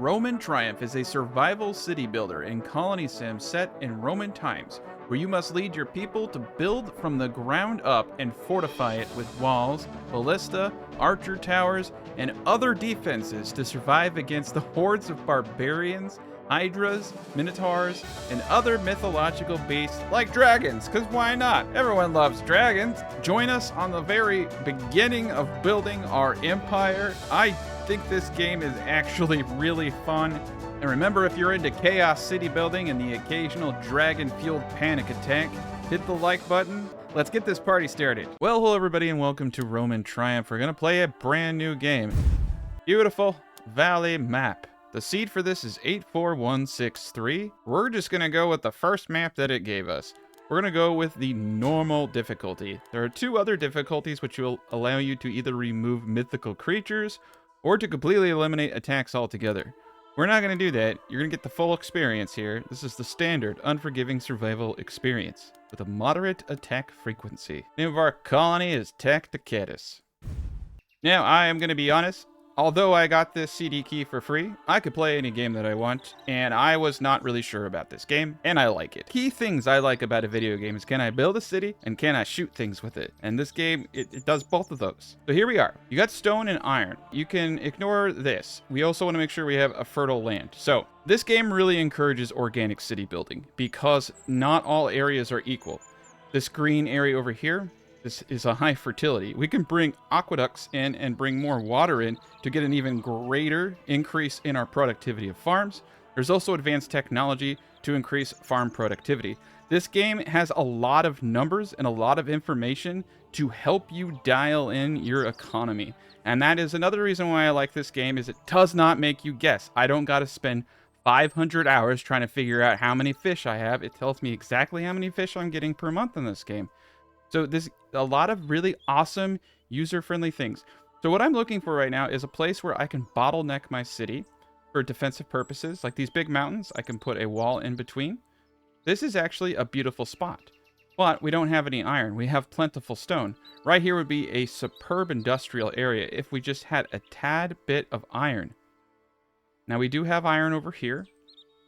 Roman Triumph is a survival city builder and colony sim set in Roman times, where you must lead your people to build from the ground up and fortify it with walls, ballista, archer towers, and other defenses to survive against the hordes of barbarians, Hydras, Minotaurs, and other mythological beasts like dragons, because why not? Everyone loves dragons. Join us on the very beginning of building our empire. I think this game is actually really fun. And remember, if you're into chaos city building and the occasional dragon-fueled panic attack, hit the like button. Let's get this party started. Well, hello everybody and welcome to Roman Triumph. We're gonna play a brand new game. Beautiful Valley map. The seed for this is 84163. We're just gonna go with the first map that it gave us. We're gonna go with the normal difficulty. There are two other difficulties which will allow you to either remove mythical creatures or to completely eliminate attacks altogether. We're not gonna do that. You're gonna get the full experience here. This is the standard unforgiving survival experience with a moderate attack frequency. Name of our colony is Tacticatus. Now, I am gonna be honest. Although I got this CD key for free, I could play any game that I want, and I was not really sure about this game, and I like it. Key things I like about a video game is, can I build a city, and can I shoot things with it? And this game, it does both of those. So here we are. You got stone and iron. You can ignore this. We also want to make sure we have a fertile land. So this game really encourages organic city building, because not all areas are equal. This green area over here, this is a high fertility. We can bring aqueducts in and bring more water in to get an even greater increase in our productivity of farms. There's also advanced technology to increase farm productivity. This game has a lot of numbers and a lot of information to help you dial in your economy. And that is another reason why I like this game, is it does not make you guess. I don't got to spend 500 hours trying to figure out how many fish I have. It tells me exactly how many fish I'm getting per month in this game. So there's a lot of really awesome user-friendly things. So what I'm looking for right now is a place where I can bottleneck my city for defensive purposes. Like these big mountains, I can put a wall in between. This is actually a beautiful spot. But we don't have any iron. We have plentiful stone. Right here would be a superb industrial area if we just had a tad bit of iron. Now we do have iron over here,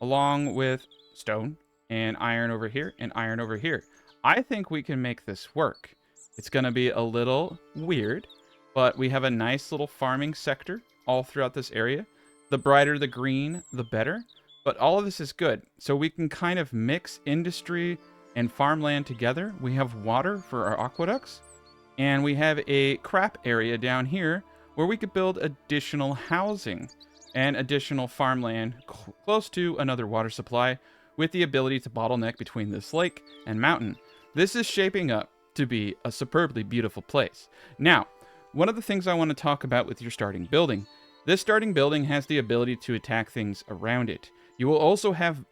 along with stone, and iron over here, and iron over here. I think we can make this work. It's going to be a little weird, but we have a nice little farming sector all throughout this area. The brighter the green, the better. But all of this is good. So we can kind of mix industry and farmland together. We have water for our aqueducts. And we have a crap area down here where we could build additional housing and additional farmland close to another water supply with the ability to bottleneck between this lake and mountain. This is shaping up to be a superbly beautiful place. Now, one of the things I want to talk about with your starting building, this starting building has the ability to attack things around it. You will also have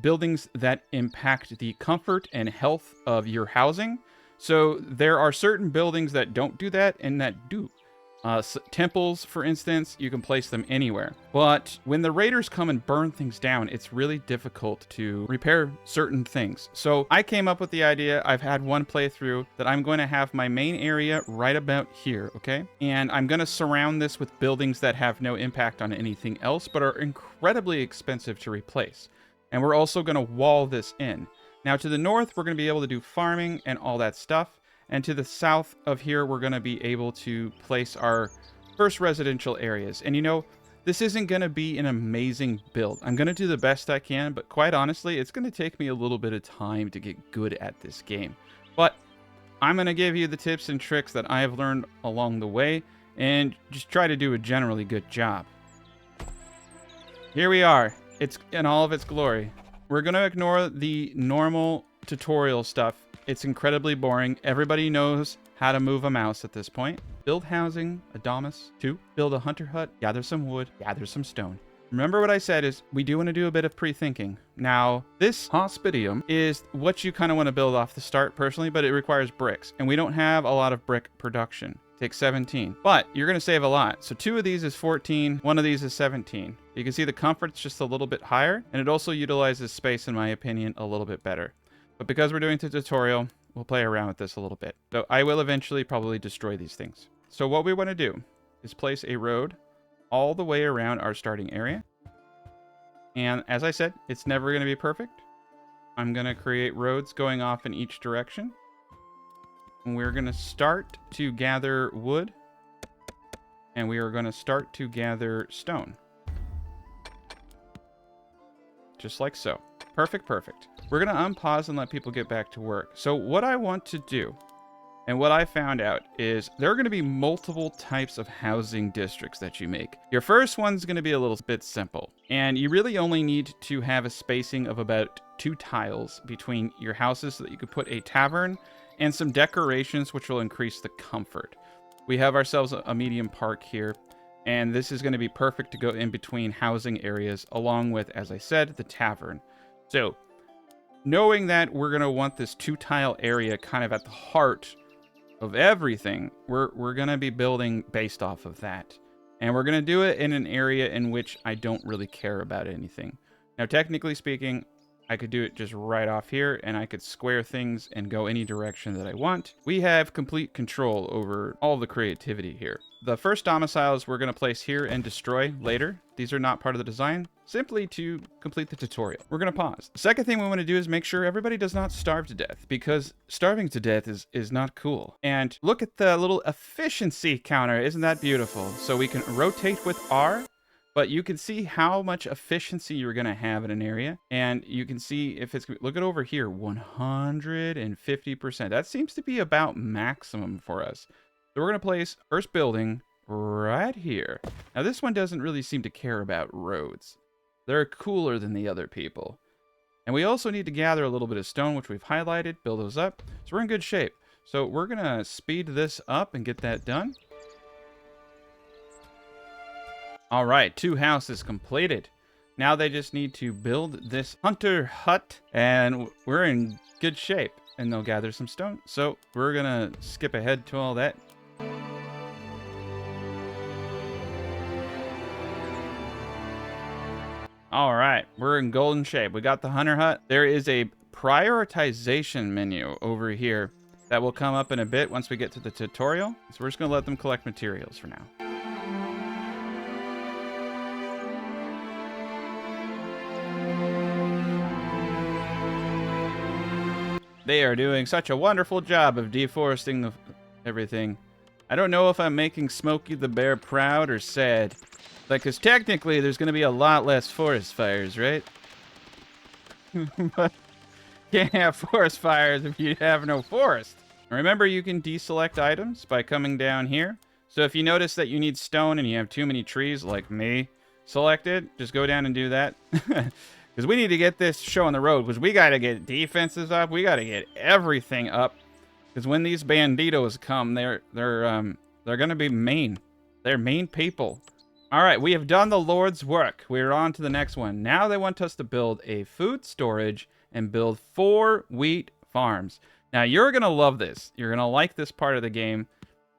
buildings that impact the comfort and health of your housing. So there are certain buildings that don't do that and that do. Temples, for instance, you can place them anywhere. But when the raiders come and burn things down, it's really difficult to repair certain things. So I came up with the idea, I've had one playthrough, that I'm going to have my main area right about here, okay? And I'm going to surround this with buildings that have no impact on anything else, but are incredibly expensive to replace. And we're also going to wall this in. Now to the north, we're going to be able to do farming and all that stuff. And to the south of here, we're going to be able to place our first residential areas. And you know, this isn't going to be an amazing build. I'm going to do the best I can, but quite honestly, it's going to take me a little bit of time to get good at this game. But I'm going to give you the tips and tricks that I have learned along the way and just try to do a generally good job. Here we are. It's in all of its glory. We're going to ignore the normal tutorial stuff. It's incredibly boring. Everybody knows how to move a mouse at this point. Build housing, a domus. 2, build a hunter hut, gather some wood, gather some stone. Remember what I said is we do want to do a bit of pre-thinking. Now, this hospitium is what you kind of want to build off the start personally, but it requires bricks. And we don't have a lot of brick production. Takes 17. But you're going to save a lot. So 2 of these is 14. 1 of these is 17. You can see the comfort's just a little bit higher. And it also utilizes space, in my opinion, a little bit better. But because we're doing the tutorial, we'll play around with this a little bit. So I will eventually probably destroy these things. So what we want to do is place a road all the way around our starting area. And as I said, it's never going to be perfect. I'm going to create roads going off in each direction. And we're going to start to gather wood. And we are going to start to gather stone. Just like so. Perfect, perfect. We're going to unpause and let people get back to work. So what I want to do, and what I found out, is there are going to be multiple types of housing districts that you make. Your first one's going to be a little bit simple. And you really only need to have a spacing of about 2 tiles between your houses so that you can put a tavern and some decorations which will increase the comfort. We have ourselves a medium park here. And this is going to be perfect to go in between housing areas, along with, as I said, the tavern. So, knowing that we're going to want this 2-tile area kind of at the heart of everything, we're going to be building based off of that. And we're going to do it in an area in which I don't really care about anything. Now, technically speaking, I could do it just right off here, and I could square things and go any direction that I want. We have complete control over all the creativity here. The first domiciles we're going to place here and destroy later. These are not part of the design, simply to complete the tutorial. We're going to pause. The second thing we want to do is make sure everybody does not starve to death, because starving to death is not cool. And look at the little efficiency counter. Isn't that beautiful? So we can rotate with R. But you can see how much efficiency you're going to have in an area. And you can see if it's... Look at over here, 150%. That seems to be about maximum for us. So we're going to place first building right here. Now, this one doesn't really seem to care about roads. They're cooler than the other people. And we also need to gather a little bit of stone, which we've highlighted, build those up. So we're in good shape. So we're going to speed this up and get that done. All right, 2 houses completed. Now they just need to build this hunter hut, and we're in good shape. And they'll gather some stone. So we're going to skip ahead to all that. All right, we're in golden shape. We got the hunter hut. There is a prioritization menu over here that will come up in a bit once we get to the tutorial. So we're just going to let them collect materials for now. They are doing such a wonderful job of deforesting everything. I don't know if I'm making Smokey the Bear proud or sad. Like, because technically there's going to be a lot less forest fires, right? But can't have forest fires if you have no forest. Remember, you can deselect items by coming down here. So if you notice that you need stone and you have too many trees, like me, selected, just go down and do that. Because we need to get this show on the road, because we got to get defenses up. We got to get everything up. Because when these banditos come, they're going to be mean. They're mean people. All right, we have done the Lord's work. We're on to the next one. Now they want us to build a food storage and build 4 wheat farms. Now, you're going to love this. You're going to like this part of the game,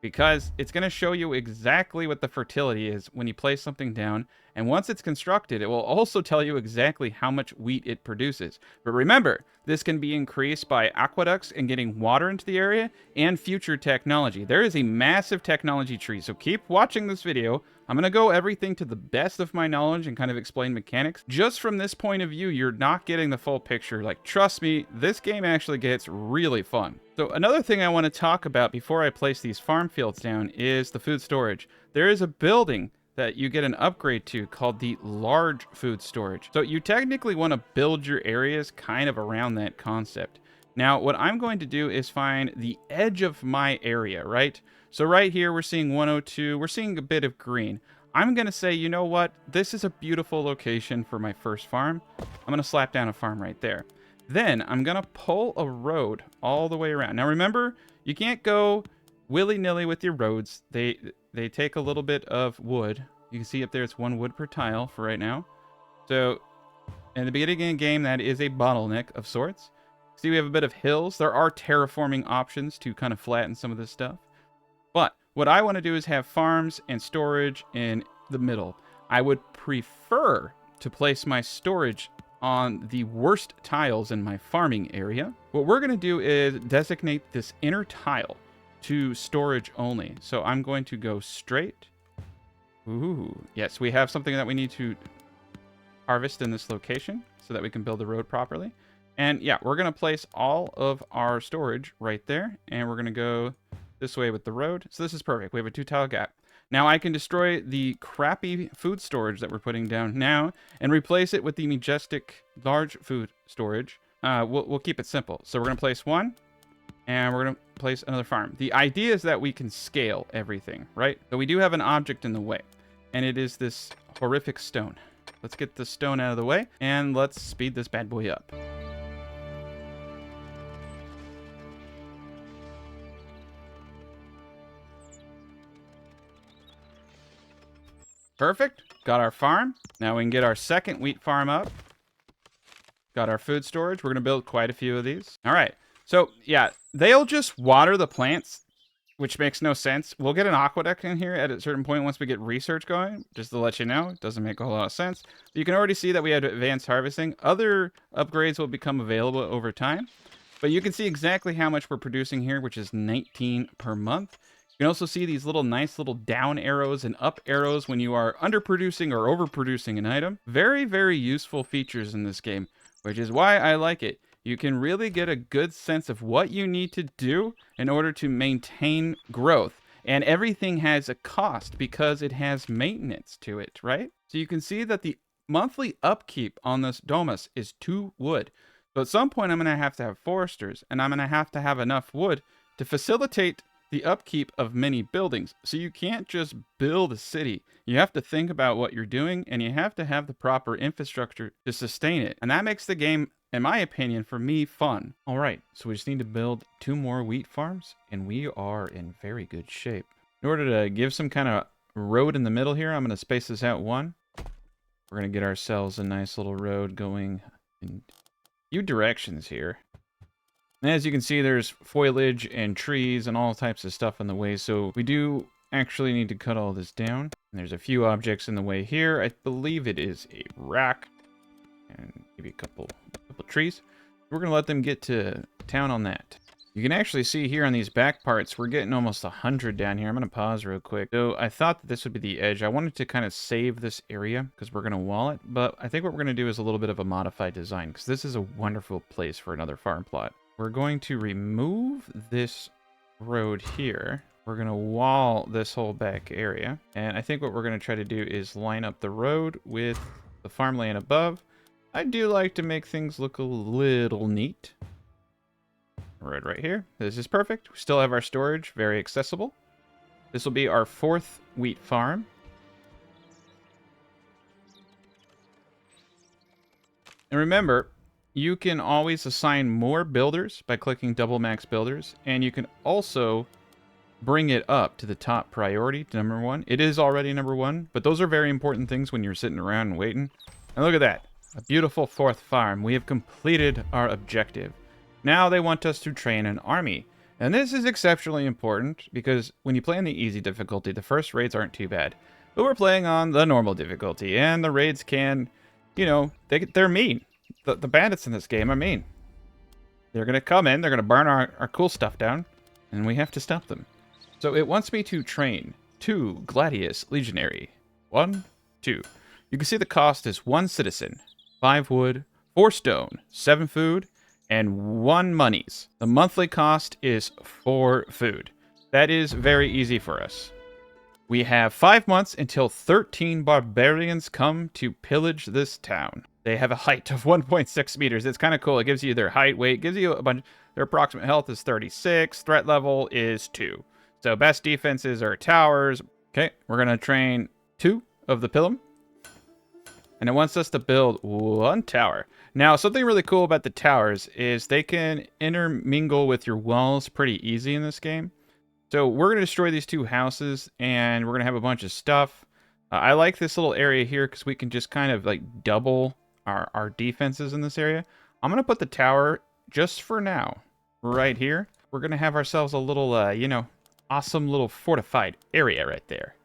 because it's going to show you exactly what the fertility is when you place something down. And once it's constructed, it will also tell you exactly how much wheat it produces. But remember, this can be increased by aqueducts and getting water into the area and future technology. There is a massive technology tree, so keep watching this video. I'm going to go everything to the best of my knowledge and kind of explain mechanics. Just from this point of view, you're not getting the full picture. Like, trust me, this game actually gets really fun. So another thing I want to talk about before I place these farm fields down is the food storage. There is a building that you get an upgrade to called the large food storage. So you technically want to build your areas kind of around that concept. Now, what I'm going to do is find the edge of my area, right? So right here, we're seeing 102. We're seeing a bit of green. I'm going to say, you know what? This is a beautiful location for my first farm. I'm going to slap down a farm right there. Then I'm going to pull a road all the way around. Now, remember, you can't go willy-nilly with your roads. They take a little bit of wood. You can see up there, it's 1 wood per tile for right now. So in the beginning of the game, that is a bottleneck of sorts. See, we have a bit of hills. There are terraforming options to kind of flatten some of this stuff. But what I want to do is have farms and storage in the middle. I would prefer to place my storage on the worst tiles in my farming area. What we're going to do is designate this inner tile to storage only. So I'm going to go straight. Ooh, yes, we have something that we need to harvest in this location so that we can build the road properly. And yeah, we're going to place all of our storage right there. And we're going to go this way with the road. So this is perfect. We have a 2-tile gap. Now I can destroy the crappy food storage that we're putting down now and replace it with the majestic large food storage. We'll keep it simple. So we're going to place one and we're going to place another farm. The idea is that we can scale everything, right? So we do have an object in the way, and it is this horrific stone. Let's get the stone out of the way and let's speed this bad boy up. Perfect. Got our farm. Now we can get our second wheat farm up. Got our food storage. We're going to build quite a few of these. All right. So, yeah, they'll just water the plants, which makes no sense. We'll get an aqueduct in here at a certain point once we get research going, just to let you know. It doesn't make a whole lot of sense. But you can already see that we have advanced harvesting. Other upgrades will become available over time. But you can see exactly how much we're producing here, which is 19 per month. You can also see these little nice little down arrows and up arrows when you are underproducing or overproducing an item. Very, very useful features in this game, which is why I like it. You can really get a good sense of what you need to do in order to maintain growth. And everything has a cost because it has maintenance to it, right? So you can see that the monthly upkeep on this domus is 2 wood. So at some point I'm going to have foresters, and I'm going to have enough wood to facilitate the upkeep of many buildings. So you can't just build a city. You have to think about what you're doing, and you have to have the proper infrastructure to sustain it. And that makes the game, in my opinion, for me, fun. All right, so we just need to build 2 more wheat farms, and we are in very good shape. In order to give some kind of road in the middle here, I'm going to space this out 1. We're going to get ourselves a nice little road going in a few directions here. And as you can see, there's foliage and trees and all types of stuff in the way, so we do actually need to cut all this down. And there's a few objects in the way here. I believe it is a rack and maybe a couple trees. We're going to let them get to town on that. You can actually see here on these back parts, we're getting almost 100 down here. I'm going to pause real quick. So I thought that this would be the edge. I wanted to kind of save this area because we're going to wall it, but I think what we're going to do is a little bit of a modified design because this is a wonderful place for another farm plot. We're going to remove this road here. We're going to wall this whole back area. And I think what we're going to try to do is line up the road with the farmland above. I do like to make things look a little neat. Road right here. This is perfect. We still have our storage, very accessible. This will be our 4th wheat farm. And remember, you can always assign more builders by clicking double max builders, and you can also bring it up to the top priority to number 1. It is already number 1, but those are very important things when you're sitting around and waiting. And look at that, a beautiful 4th farm. We have completed our objective. Now they want us to train an army. And this is exceptionally important because when you play on the easy difficulty, the first raids aren't too bad. But we're playing on the normal difficulty, and the raids can, you know, they're mean. The bandits in this game are mean. They're going to come in, they're going to burn our cool stuff down, and we have to stop them. So it wants me to train 2 Gladius Legionary. 1, 2. You can see the cost is 1 citizen, 5 wood, 4 stone, 7 food, and 1 monies. The monthly cost is 4 food. That is very easy for us. We have 5 months until 13 barbarians come to pillage this town. They have a height of 1.6 meters. It's kind of cool. It gives you their height, weight, gives you a bunch. Their approximate health is 36. Threat level is 2. So best defenses are towers. Okay, we're going to train 2 of the pilum. And it wants us to build 1 tower. Now, something really cool about the towers is they can intermingle with your walls pretty easy in this game. So we're going to destroy these 2 houses, and we're going to have a bunch of stuff. I like this little area here because we can just kind of like double our defenses in this area. I'm going to put the tower just for now right here. We're going to have ourselves a little, you know, awesome little fortified area right there.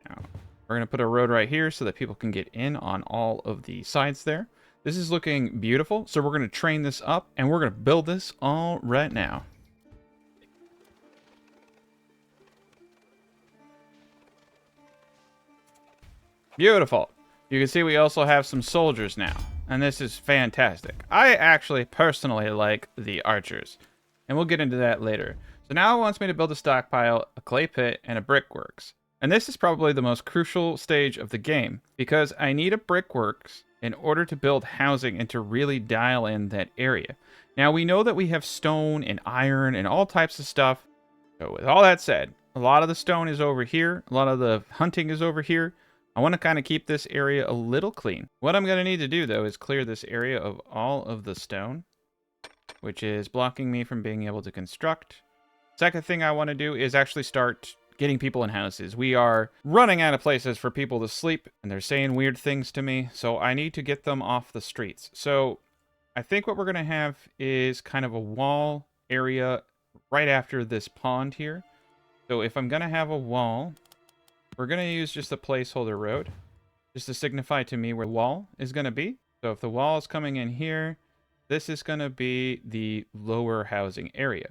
Now, we're going to put a road right here so that people can get in on all of the sides there. This is looking beautiful. So we're going to train this up, and we're going to build this all right now. Beautiful. You can see we also have some soldiers now, and this is fantastic. I actually personally like the archers, and we'll get into that later. So now it wants me to build a stockpile, a clay pit, and a brickworks. And this is probably the most crucial stage of the game, because I need a brickworks in order to build housing and to really dial in that area. Now we know that we have stone and iron and all types of stuff. So with all that said, a lot of the stone is over here, a lot of the hunting is over here. I want to kind of keep this area a little clean. What I'm going to need to do, though, is clear this area of all of the stone, which is blocking me from being able to construct. Second thing I want to do is actually start getting people in houses. We are running out of places for people to sleep, and they're saying weird things to me, so I need to get them off the streets. So I think what we're going to have is kind of a wall area right after this pond here. So if I'm going to have a wall, we're going to use just a placeholder road, just to signify to me where the wall is going to be. So if the wall is coming in here, this is going to be the lower housing area.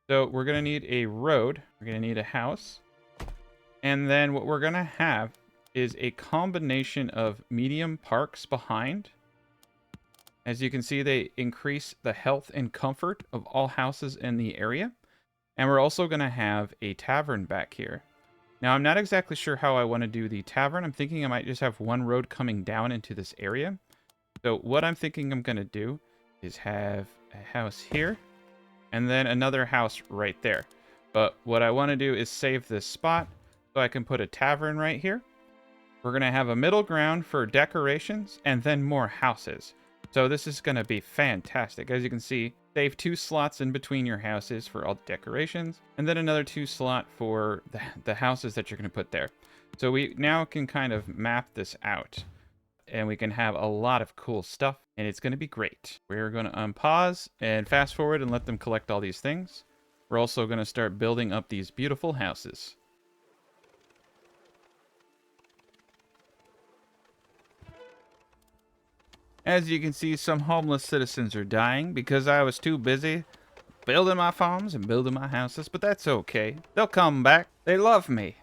So we're going to need a road, we're going to need a house, and then what we're going to have is a combination of medium parks behind. As you can see, they increase the health and comfort of all houses in the area. And we're also going to have a tavern back here. Now, I'm not exactly sure how I want to do the tavern. I'm thinking I might just have one road coming down into this area. So what I'm thinking I'm going to do is have a house here and then another house right there. But what I want to do is save this spot so I can put a tavern right here. We're going to have a middle ground for decorations and then more houses. So this is going to be fantastic. As you can see, save 2 slots in between your houses for all the decorations, and then another 2 slot for the houses that you're going to put there. So we now can kind of map this out, and we can have a lot of cool stuff, and it's going to be great. We're going to unpause and fast forward and let them collect all these things. We're also going to start building up these beautiful houses. As you can see, some homeless citizens are dying because I was too busy building my farms and building my houses, but that's okay. They'll come back. They love me.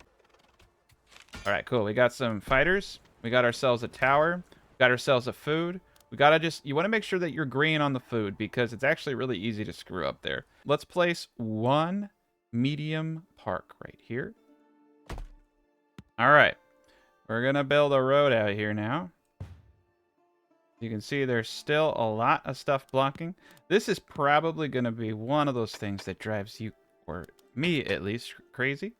All right, cool. We got some fighters. We got ourselves a tower. We got ourselves a food. We gotta you want to make sure that you're green on the food because it's actually really easy to screw up there. Let's place one medium park right here. All right. We're going to build a road out here now. You can see there's still a lot of stuff blocking. This is probably going to be one of those things that drives you, or me at least, crazy.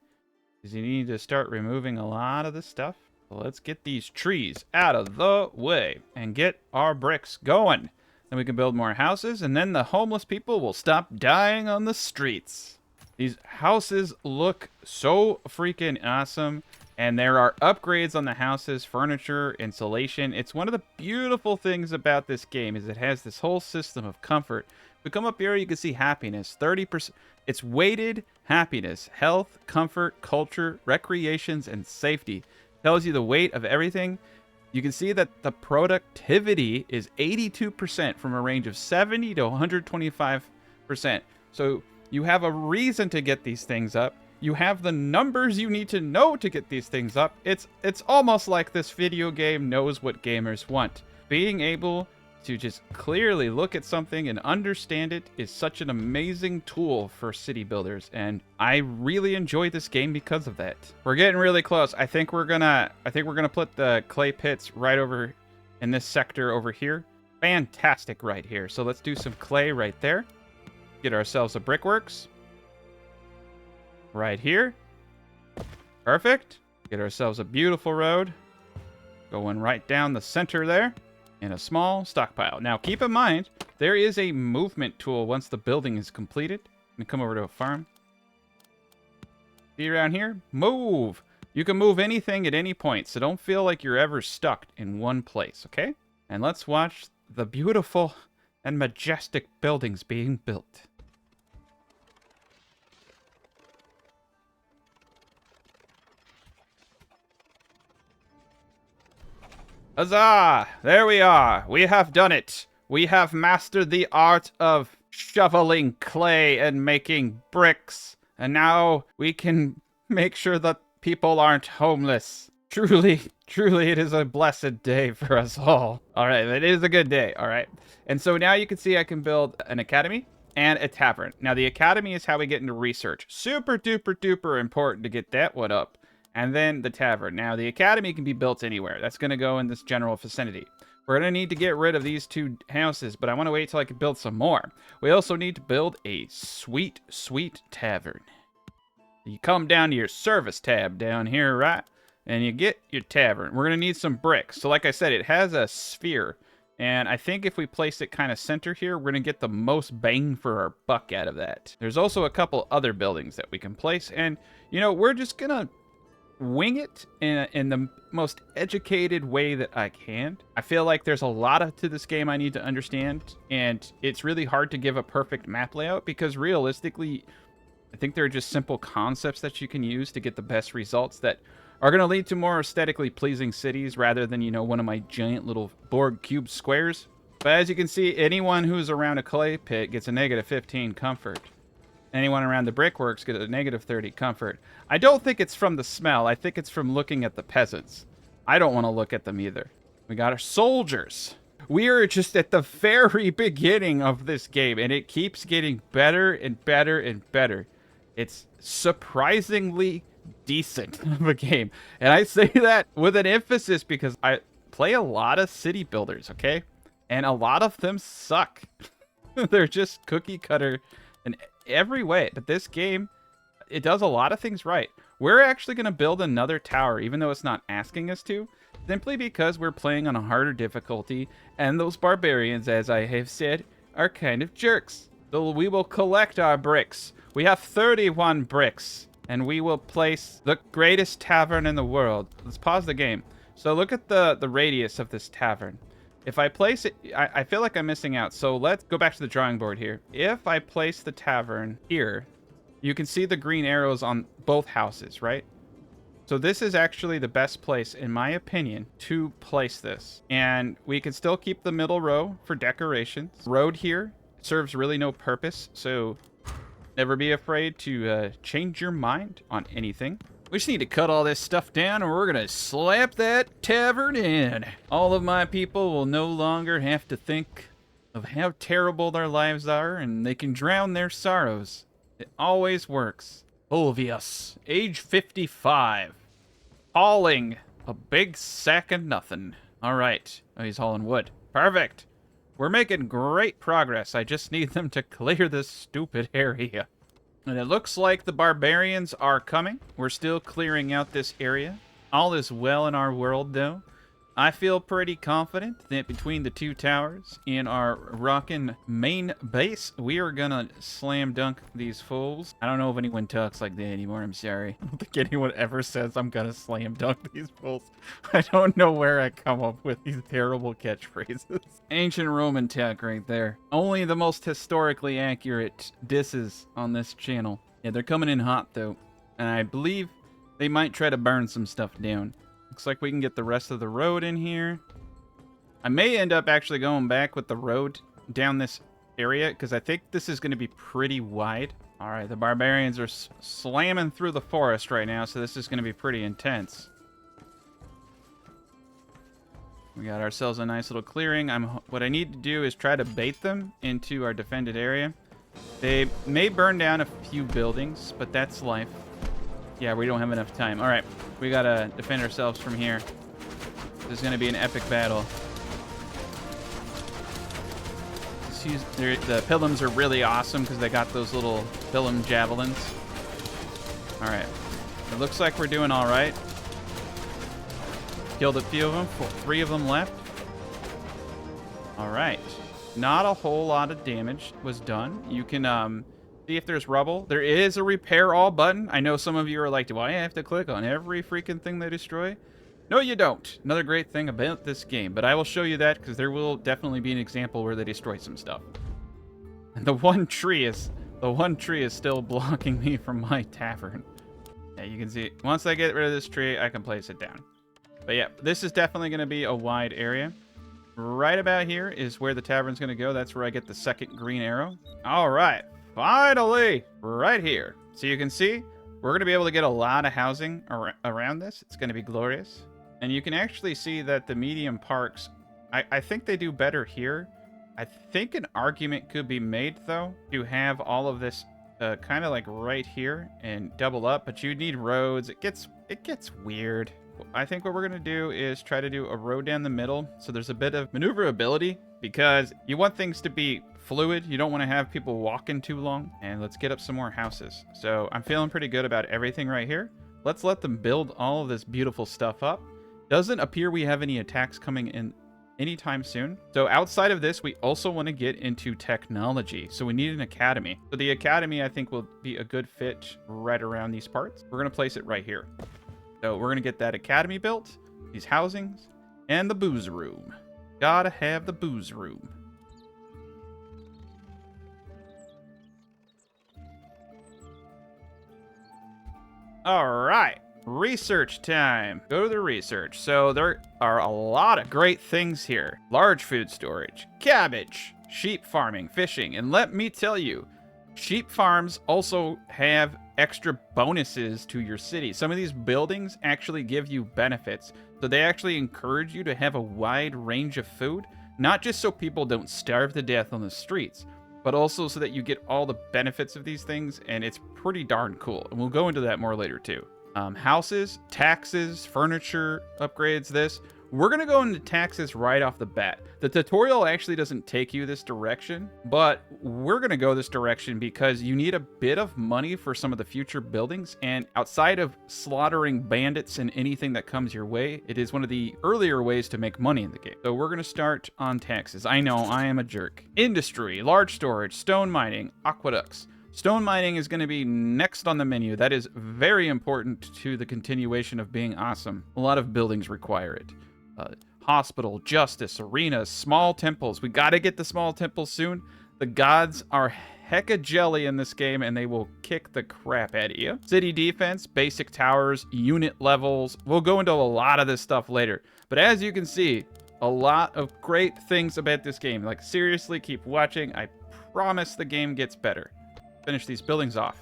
Is you need to start removing a lot of this stuff. So let's get these trees out of the way and get our bricks going. Then we can build more houses, and then the homeless people will stop dying on the streets. These houses look so freaking awesome. And there are upgrades on the houses, furniture, insulation. It's one of the beautiful things about this game is it has this whole system of comfort. If we come up here, you can see happiness, 30%. It's weighted happiness, health, comfort, culture, recreations, and safety. Tells you the weight of everything. You can see that the productivity is 82% from a range of 70 to 125%. So you have a reason to get these things up. You have the numbers you need to know to get these things up. It's almost like this video game knows what gamers want. Being able to just clearly look at something and understand it is such an amazing tool for city builders, and I really enjoy this game because of that. We're getting really close. I think we're gonna put the clay pits right over in this sector over here. Fantastic right here. So let's do some clay right there. Get ourselves a brickworks. Right here. Perfect. Get ourselves a beautiful road. Going right down the center there. In a small stockpile. Now keep in mind, there is a movement tool once the building is completed. Let me come over to a farm. See around here? Move! You can move anything at any point, so don't feel like you're ever stuck in one place, okay? And let's watch the beautiful and majestic buildings being built. Huzzah! There we are. We have done it. We have mastered the art of shoveling clay and making bricks. And now we can make sure that people aren't homeless. Truly, truly, it is a blessed day for us all. All right, it is a good day. All right. And so now you can see I can build an academy and a tavern. Now, the academy is how we get into research. Super duper duper important to get that one up. And then the tavern. Now, the academy can be built anywhere. That's going to go in this general vicinity. We're going to need to get rid of these 2 houses, but I want to wait till I can build some more. We also need to build a sweet, sweet tavern. You come down to your service tab down here, right? And you get your tavern. We're going to need some bricks. So like I said, it has a sphere. And I think if we place it kind of center here, we're going to get the most bang for our buck out of that. There's also a couple other buildings that we can place. And, you know, we're just going to wing it in the most educated way that I can. I feel like there's a lot to this game I need to understand. And it's really hard to give a perfect map layout because realistically, I think there are just simple concepts that you can use to get the best results that are going to lead to more aesthetically pleasing cities rather than, you know, one of my giant little Borg cube squares. But as you can see, anyone who's around a clay pit gets a -15 comfort. Anyone around the brickworks gets a -30 comfort. I don't think it's from the smell. I think it's from looking at the peasants. I don't want to look at them either. We got our soldiers. We are just at the very beginning of this game, and it keeps getting better and better and better. It's surprisingly decent of a game. And I say that with an emphasis because I play a lot of city builders, okay? And a lot of them suck. They're just cookie cutter in every way. But this game, it does a lot of things right. We're actually going to build another tower, even though it's not asking us to, simply because we're playing on a harder difficulty. And those barbarians, as I have said, are kind of jerks. So we will collect our bricks. We have 31 bricks. And we will place the greatest tavern in the world. Let's pause the game. So look at the radius of this tavern. If I place it, I feel like I'm missing out. So let's go back to the drawing board here. If I place the tavern here, you can see the green arrows on both houses, right? So this is actually the best place, in my opinion, to place this. And we can still keep the middle row for decorations. Road here serves really no purpose. So never be afraid to change your mind on anything. We just need to cut all this stuff down and we're going to slap that tavern in. All of my people will no longer have to think of how terrible their lives are and they can drown their sorrows. It always works. Fulvius, age 55. Hauling a big sack of nothing. All right. Oh, he's hauling wood. Perfect. We're making great progress. I just need them to clear this stupid area. And it looks like the barbarians are coming. We're still clearing out this area. All is well in our world, though. I feel pretty confident that between the 2 towers in our rockin' main base, we are gonna slam dunk these fools. I don't know if anyone talks like that anymore, I'm sorry. I don't think anyone ever says I'm gonna slam dunk these fools. I don't know where I come up with these terrible catchphrases. Ancient Roman talk right there. Only the most historically accurate disses on this channel. Yeah, they're coming in hot, though. And I believe they might try to burn some stuff down. Looks like we can get the rest of the road in here. I may end up actually going back with the road down this area because I think this is going to be pretty wide. All right, the barbarians are slamming through the forest right now, so this is going to be pretty intense. We got ourselves a nice little clearing. What I need to do is try to bait them into our defended area. They may burn down a few buildings, but that's life. Yeah, we don't have enough time. All right, we gotta defend ourselves from here. This is gonna be an epic battle. The Pilums are really awesome because they got those little Pilum javelins. All right, it looks like we're doing all right. Killed a few of them, 3 of them left. All right, not a whole lot of damage was done. You can see if there's rubble. There is a repair all button. I know some of you are like, do I have to click on every freaking thing they destroy? No, you don't. Another great thing about this game. But I will show you that because there will definitely be an example where they destroy some stuff. And the one tree is still blocking me from my tavern. Yeah, you can see it. Once I get rid of this tree, I can place it down. But yeah, this is definitely going to be a wide area. Right about here is where the tavern's going to go. That's where I get the second green arrow. All right. Finally, right here. So you can see We're going to be able to get a lot of housing around this. It's going to be glorious. And you can actually see that the medium parks, I think they do better here. I think an argument could be made, though, to have all of this kind of like right here and double up, but you need roads. It gets weird. I think what we're going to do is try to do a road down the middle, so there's a bit of maneuverability, because you want things to be fluid. You don't want to have people walking too long. And let's get up some more houses. So I'm feeling pretty good about everything right here. Let's let them build all of this beautiful stuff up. Doesn't appear we have any attacks coming in anytime soon. So outside of this, we also want to get into technology. So we need an academy. So the academy, I think, will be a good fit right around these parts. We're going to place it right here. So we're going to get that academy built, these housings, and the booze room. Gotta have the booze room. All right. Research time. Go to the research. So there are a lot of great things here. Large food storage, cabbage, sheep farming, fishing. And let me tell you, sheep farms also have extra bonuses to your city. Some of these buildings actually give you benefits. So they actually encourage you to have a wide range of food, not just so people don't starve to death on the streets, but also so that you get all the benefits of these things. And it's pretty darn cool. And we'll go into that more later too. Houses, taxes, furniture, upgrades, this. We're going to go into taxes right off the bat. The tutorial actually doesn't take you this direction, but we're going to go this direction because you need a bit of money for some of the future buildings. And outside of slaughtering bandits and anything that comes your way, it is one of the earlier ways to make money in the game. So we're going to start on taxes. I know, I am a jerk. Industry, large storage, stone mining, aqueducts. Stone mining is going to be next on the menu. That is very important to the continuation of being awesome. A lot of buildings require it. Hospital, justice, arenas, small temples. We got to get the small temples soon. The gods are hecka jelly in this game, and they will kick the crap out of you. City defense, basic towers, unit levels. We'll go into a lot of this stuff later. But as you can see, a lot of great things about this game. Like, seriously, keep watching. I promise the game gets better. Finish these buildings off.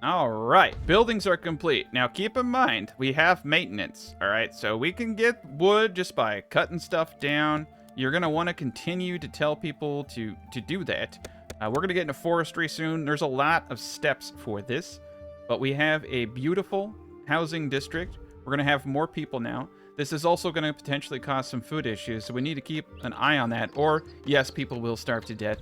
All right, buildings are complete. Now keep in mind, we have maintenance, all right? So we can get wood just by cutting stuff down. You're gonna wanna continue to tell people to do that. We're gonna get into forestry soon. There's a lot of steps for this, but we have a beautiful housing district. We're gonna have more people now. This is also gonna potentially cause some food issues, so we need to keep an eye on that, or yes, people will starve to death.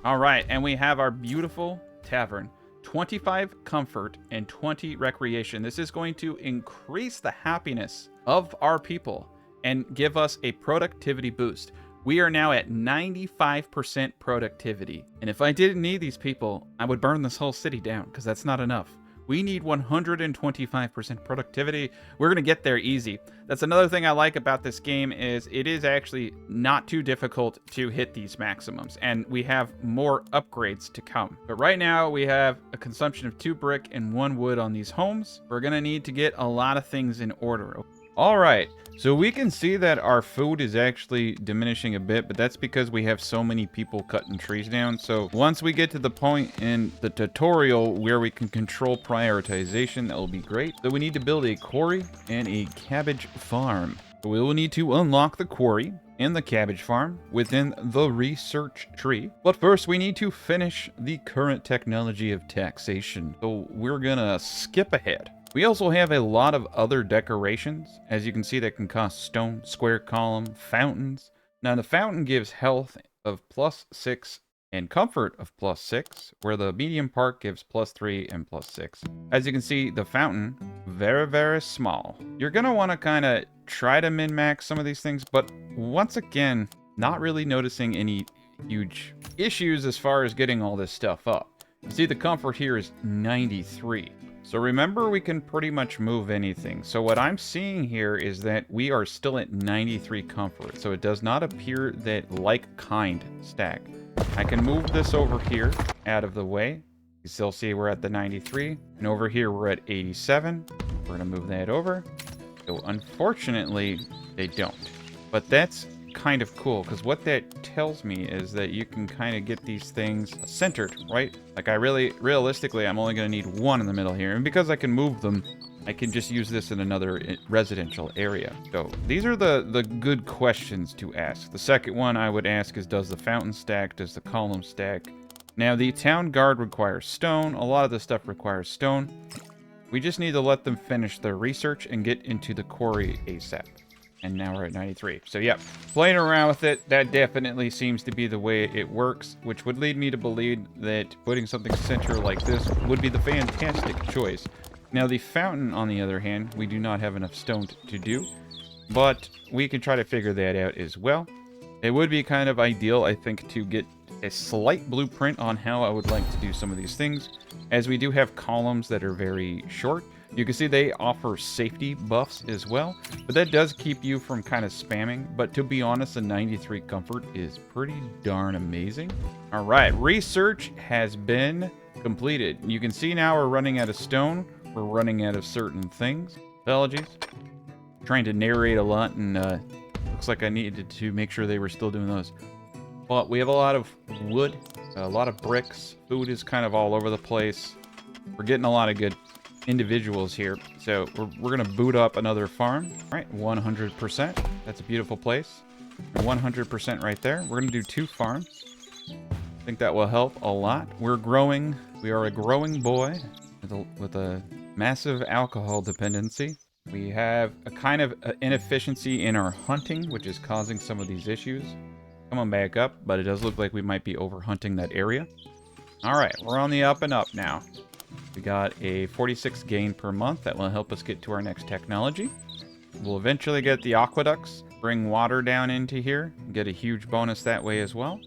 All right, and we have our beautiful tavern. 25 comfort and 20 recreation. This is going to increase the happiness of our people and give us a productivity boost. We are now at 95% productivity. And if I didn't need these people, I would burn this whole city down because that's not enough. We need 125% productivity. We're going to get there easy. That's another thing I like about this game is it is actually not too difficult to hit these maximums. And we have more upgrades to come. But right now we have a consumption of 2 brick and 1 wood on these homes. We're going to need to get a lot of things in order. All right, so we can see that our food is actually diminishing a bit, but that's because we have so many people cutting trees down. So once we get to the point in the tutorial where we can control prioritization, that will be great. So we need to build a quarry and a cabbage farm. We will need to unlock the quarry and the cabbage farm within the research tree. But first, we need to finish the current technology of taxation. So we're gonna skip ahead. We also have a lot of other decorations, as you can see, that can cost stone, square column, fountains. Now the fountain gives health of +6 and comfort of +6, where the medium park gives +3 and +6. As you can see, the fountain, very, very small. You're gonna wanna kinda try to min-max some of these things, but once again, not really noticing any huge issues as far as getting all this stuff up. You see the comfort here is 93. So remember, we can pretty much move anything. So what I'm seeing here is that we are still at 93 comfort. So it does not appear that like-kind stack. I can move this over here out of the way. You still see we're at the 93. And over here, we're at 87. We're going to move that over. So unfortunately, they don't. But that's kind of cool, because what that tells me is that you can kind of get these things centered, right? Like realistically, I'm only going to need one in the middle here. And because I can move them, I can just use this in another residential area. So these are the good questions to ask. The second one I would ask is, does the fountain stack? Does the column stack? Now, the town guard requires stone. A lot of this stuff requires stone. We just need to let them finish their research and get into the quarry ASAP. And now we're at 93. So, yeah, playing around with it, that definitely seems to be the way it works, which would lead me to believe that putting something center like this would be the fantastic choice. Now, the fountain, on the other hand, we do not have enough stone to do, but we can try to figure that out as well. It would be kind of ideal, I think, to get a slight blueprint on how I would like to do some of these things, as we do have columns that are very short. You can see they offer safety buffs as well, but that does keep you from kind of spamming. But to be honest, a 93 comfort is pretty darn amazing. All right, research has been completed. You can see now we're running out of stone. We're running out of certain things. Apologies. Trying to narrate a lot, and looks like I needed to make sure they were still doing those. But we have a lot of wood, a lot of bricks. Food is kind of all over the place. We're getting a lot of good individuals here. So we're going to boot up another farm. All right, 100%. That's a beautiful place. 100% right there. We're going to do 2 farms. I think that will help a lot. We're growing. We are a growing boy with a massive alcohol dependency. We have a kind of inefficiency in our hunting, which is causing some of these issues. Come on back up, but it does look like we might be over hunting that area. All right, we're on the up and up now. We got a 46 gain per month. That will help us get to our next technology. We'll eventually get the aqueducts, bring water down into here, get a huge bonus that way as well.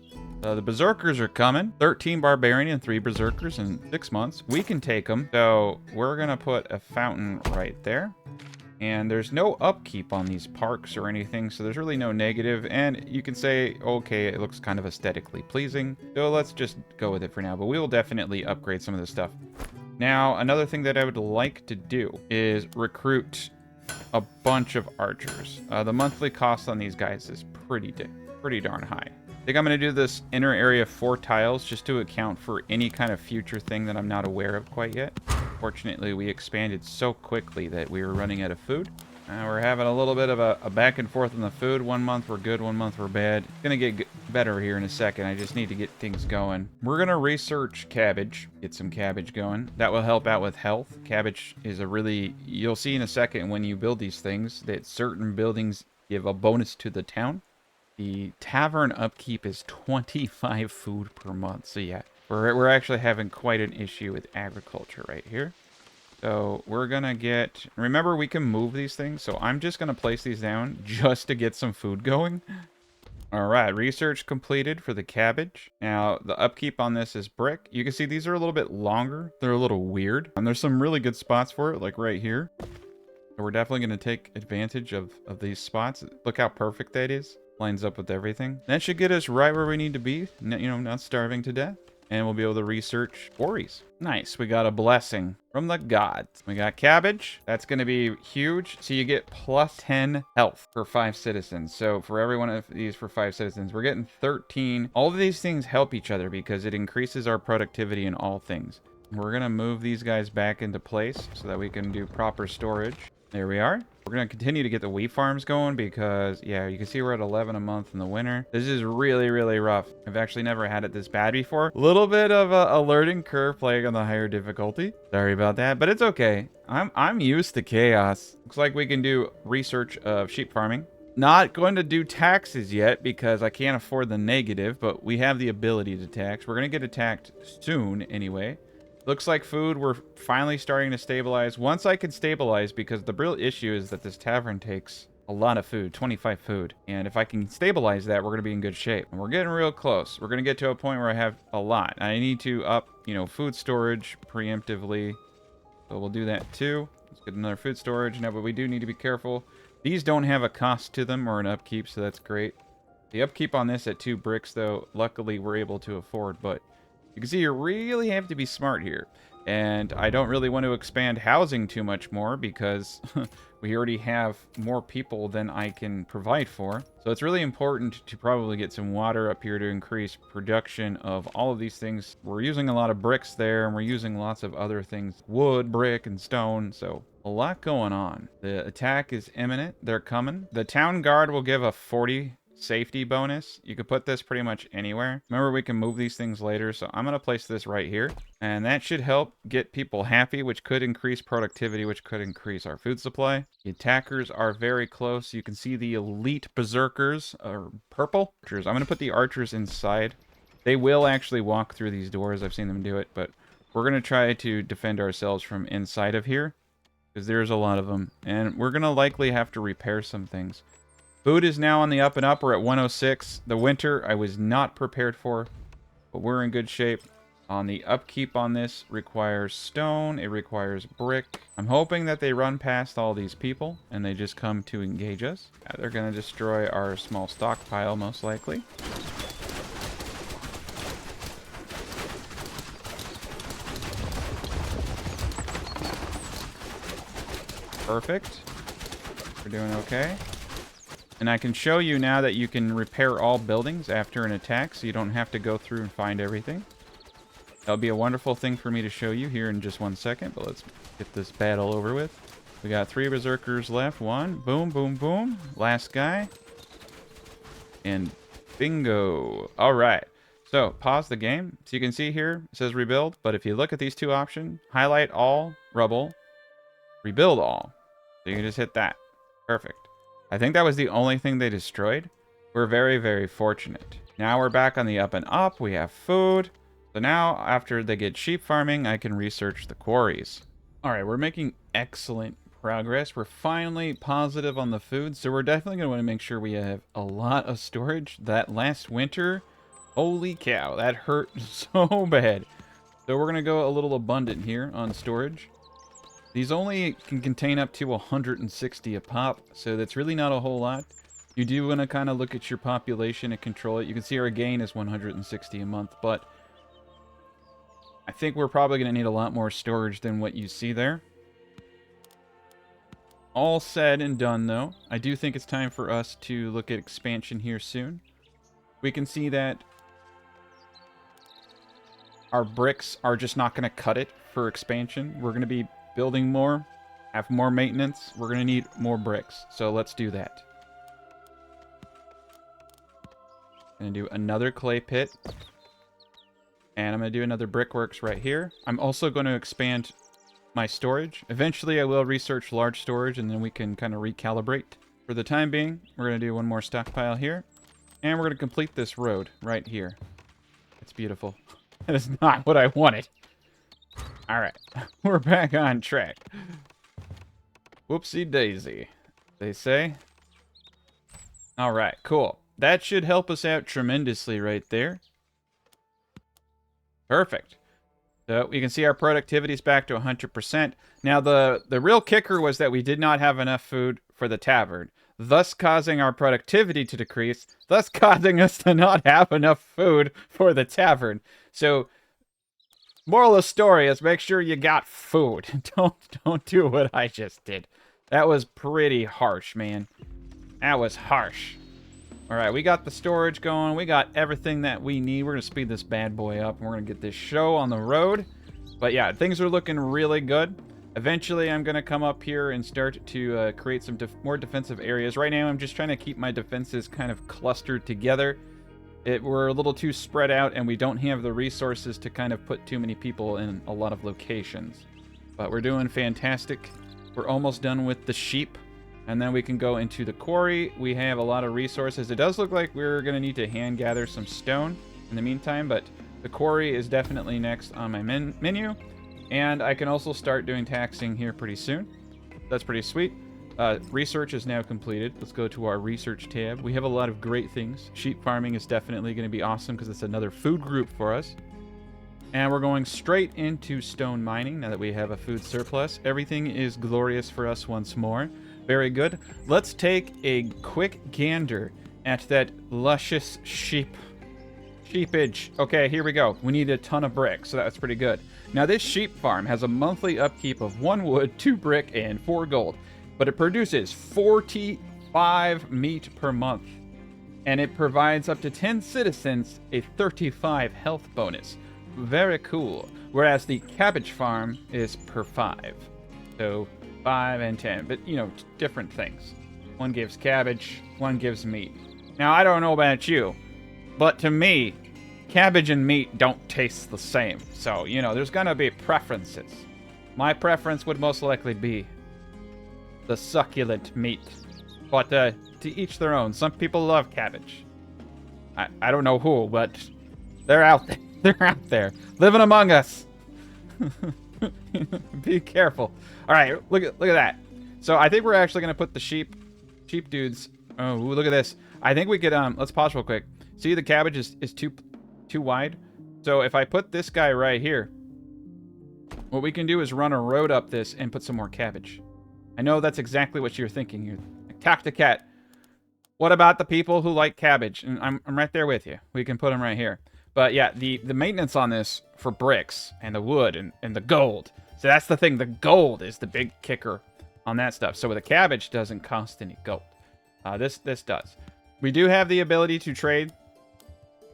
The Berserkers are coming. 13 Barbarian and 3 Berserkers in 6 months. We can take them. So we're going to put a fountain right there. And there's no upkeep on these parks or anything, so there's really no negative. And you can say, okay, it looks kind of aesthetically pleasing. So let's just go with it for now. But we will definitely upgrade some of this stuff. Now, another thing that I would like to do is recruit a bunch of archers. The monthly cost on these guys is pretty darn high. I think I'm going to do this inner area 4 tiles just to account for any kind of future thing that I'm not aware of quite yet. Fortunately, we expanded so quickly that we were running out of food. We're having a little bit of a back and forth on the food. 1 month we're good, 1 month we're bad. It's going to get better here in a second. I just need to get things going. We're going to research cabbage, get some cabbage going. That will help out with health. Cabbage is a really, you'll see in a second when you build these things that certain buildings give a bonus to the town. The tavern upkeep is 25 food per month. So yeah, we're actually having quite an issue with agriculture right here. So we're going to get... Remember, we can move these things. So I'm just going to place these down just to get some food going. All right, research completed for the cabbage. Now, the upkeep on this is brick. You can see these are a little bit longer. They're a little weird. And there's some really good spots for it, like right here. So we're definitely going to take advantage of these spots. Look how perfect that is. Lines up with everything. That should get us right where we need to be. You know, not starving to death. And we'll be able to research quarries. Nice. We got a blessing from the gods. We got cabbage. That's going to be huge. So you get plus 10 health for 5 citizens. So for every one of these for 5 citizens, we're getting 13. All of these things help each other because it increases our productivity in all things. We're going to move these guys back into place so that we can do proper storage. There we are. We're going to continue to get the wheat farms going because, yeah, you can see we're at 11 a month in the winter. This is really, really rough. I've actually never had it this bad before. A little bit of a learning curve playing on the higher difficulty. Sorry about that, but it's okay. I'm used to chaos. Looks like we can do research of sheep farming. Not going to do taxes yet because I can't afford the negative, but we have the ability to tax. We're going to get attacked soon anyway. Looks like food, we're finally starting to stabilize. Once I can stabilize, because the real issue is that this tavern takes a lot of food, 25 food. And if I can stabilize that, we're going to be in good shape. And we're getting real close. We're going to get to a point where I have a lot. I need to up, you know, food storage preemptively. So we'll do that too. Let's get another food storage. Now, but we do need to be careful. These don't have a cost to them or an upkeep, so that's great. The upkeep on this at 2 bricks, though, luckily we're able to afford, but... You can see you really have to be smart here. And I don't really want to expand housing too much more because we already have more people than I can provide for. So it's really important to probably get some water up here to increase production of all of these things. We're using a lot of bricks there, and we're using lots of other things. Wood, brick, and stone, so a lot going on. The attack is imminent. They're coming. The town guard will give a 40 safety bonus. You could put this pretty much anywhere. Remember, we can move these things later, so I'm going to place this right here. And that should help get people happy, which could increase productivity, which could increase our food supply. The attackers are very close. You can see the elite berserkers are purple. I'm going to put the archers inside. They will actually walk through these doors. I've seen them do it, but we're going to try to defend ourselves from inside of here because there's a lot of them. And we're going to likely have to repair some things. Food is now on the up and up. We're at 106. The winter I was not prepared for, but we're in good shape. On the upkeep on this requires stone. It requires brick. I'm hoping that they run past all these people and they just come to engage us. Yeah, they're going to destroy our small stockpile most likely. Perfect. We're doing okay. And I can show you now that you can repair all buildings after an attack, so you don't have to go through and find everything. That'll be a wonderful thing for me to show you here in just 1 second, but let's get this battle over with. We got 3 berserkers left. 1. Boom, boom, boom. Last guy. And bingo. All right. So, pause the game. So you can see here, it says rebuild, but if you look at these 2 options, highlight all, rubble, rebuild all. So you can just hit that. Perfect. I think that was the only thing they destroyed. We're very, very fortunate. Now we're back on the up and up. We have food. So now, after they get sheep farming, I can research the quarries. All right, we're making excellent progress. We're finally positive on the food, so we're definitely going to want to make sure we have a lot of storage. That last winter, holy cow, that hurt so bad. So we're going to go a little abundant here on storage. These only can contain up to 160 a pop, so that's really not a whole lot. You do want to kind of look at your population and control it. You can see our gain is 160 a month, but I think we're probably going to need a lot more storage than what you see there. All said and done, though, I do think it's time for us to look at expansion here soon. We can see that our bricks are just not going to cut it for expansion. We're going to be building more, have more maintenance. We're going to need more bricks, so let's do that. I'm going to do another clay pit. And I'm going to do another brickworks right here. I'm also going to expand my storage. Eventually, I will research large storage, and then we can kind of recalibrate. For the time being, we're going to do one more stockpile here. And we're going to complete this road right here. It's beautiful. That is not what I wanted. All right, we're back on track. Whoopsie daisy, they say. All right, cool. That should help us out tremendously right there. Perfect. So you can see our productivity is back to 100%. Now, the real kicker was that we did not have enough food for the tavern, thus causing our productivity to decrease, thus causing us to not have enough food for the tavern. So, moral of the story is make sure you got food. Don't do what I just did. That was pretty harsh, man. That was harsh. All right, we got the storage going. We got everything that we need. We're going to speed this bad boy up, and we're going to get this show on the road. But yeah, things are looking really good. Eventually, I'm going to come up here and start to create some more defensive areas. Right now, I'm just trying to keep my defenses kind of clustered together. We're a little too spread out, and we don't have the resources to kind of put too many people in a lot of locations. But we're doing fantastic. We're almost done with the sheep. And then we can go into the quarry. We have a lot of resources. It does look like we're going to need to hand gather some stone in the meantime, but the quarry is definitely next on my menu. And I can also start doing taxing here pretty soon. That's pretty sweet. Research is now completed. Let's go to our research tab. We have a lot of great things. Sheep farming is definitely going to be awesome because it's another food group for us. And we're going straight into stone mining now that we have a food surplus. Everything is glorious for us once more. Very good. Let's take a quick gander at that luscious sheepage. Okay, here we go. We need a ton of bricks, so that's pretty good. Now, this sheep farm has a monthly upkeep of 1 wood, 2 brick, and 4 gold, but it produces 45 meat per month, and it provides up to 10 citizens a 35 health bonus. Very cool. Whereas the cabbage farm is per 5. So 5 and 10, but you know, different things. One gives cabbage, one gives meat. Now, I don't know about you, but to me, cabbage and meat don't taste the same. So, you know, there's gonna be preferences. My preference would most likely be the succulent meat. But to each their own. Some people love cabbage. I don't know who, but they're out there. They're out there, living among us. Be careful. All right, look at that. So I think we're actually gonna put the sheep dudes. Oh, look at this. I think we could let's pause real quick. See, the cabbage is too wide. So if I put this guy right here, what we can do is run a road up this and put some more cabbage. I know that's exactly what you're thinking. You're like, to cat. What about the people who like cabbage? And I'm right there with you. We can put them right here. But yeah, the maintenance on this for bricks and the wood and the gold. So that's the thing. The gold is the big kicker on that stuff. So the cabbage doesn't cost any gold. This does. We do have the ability to trade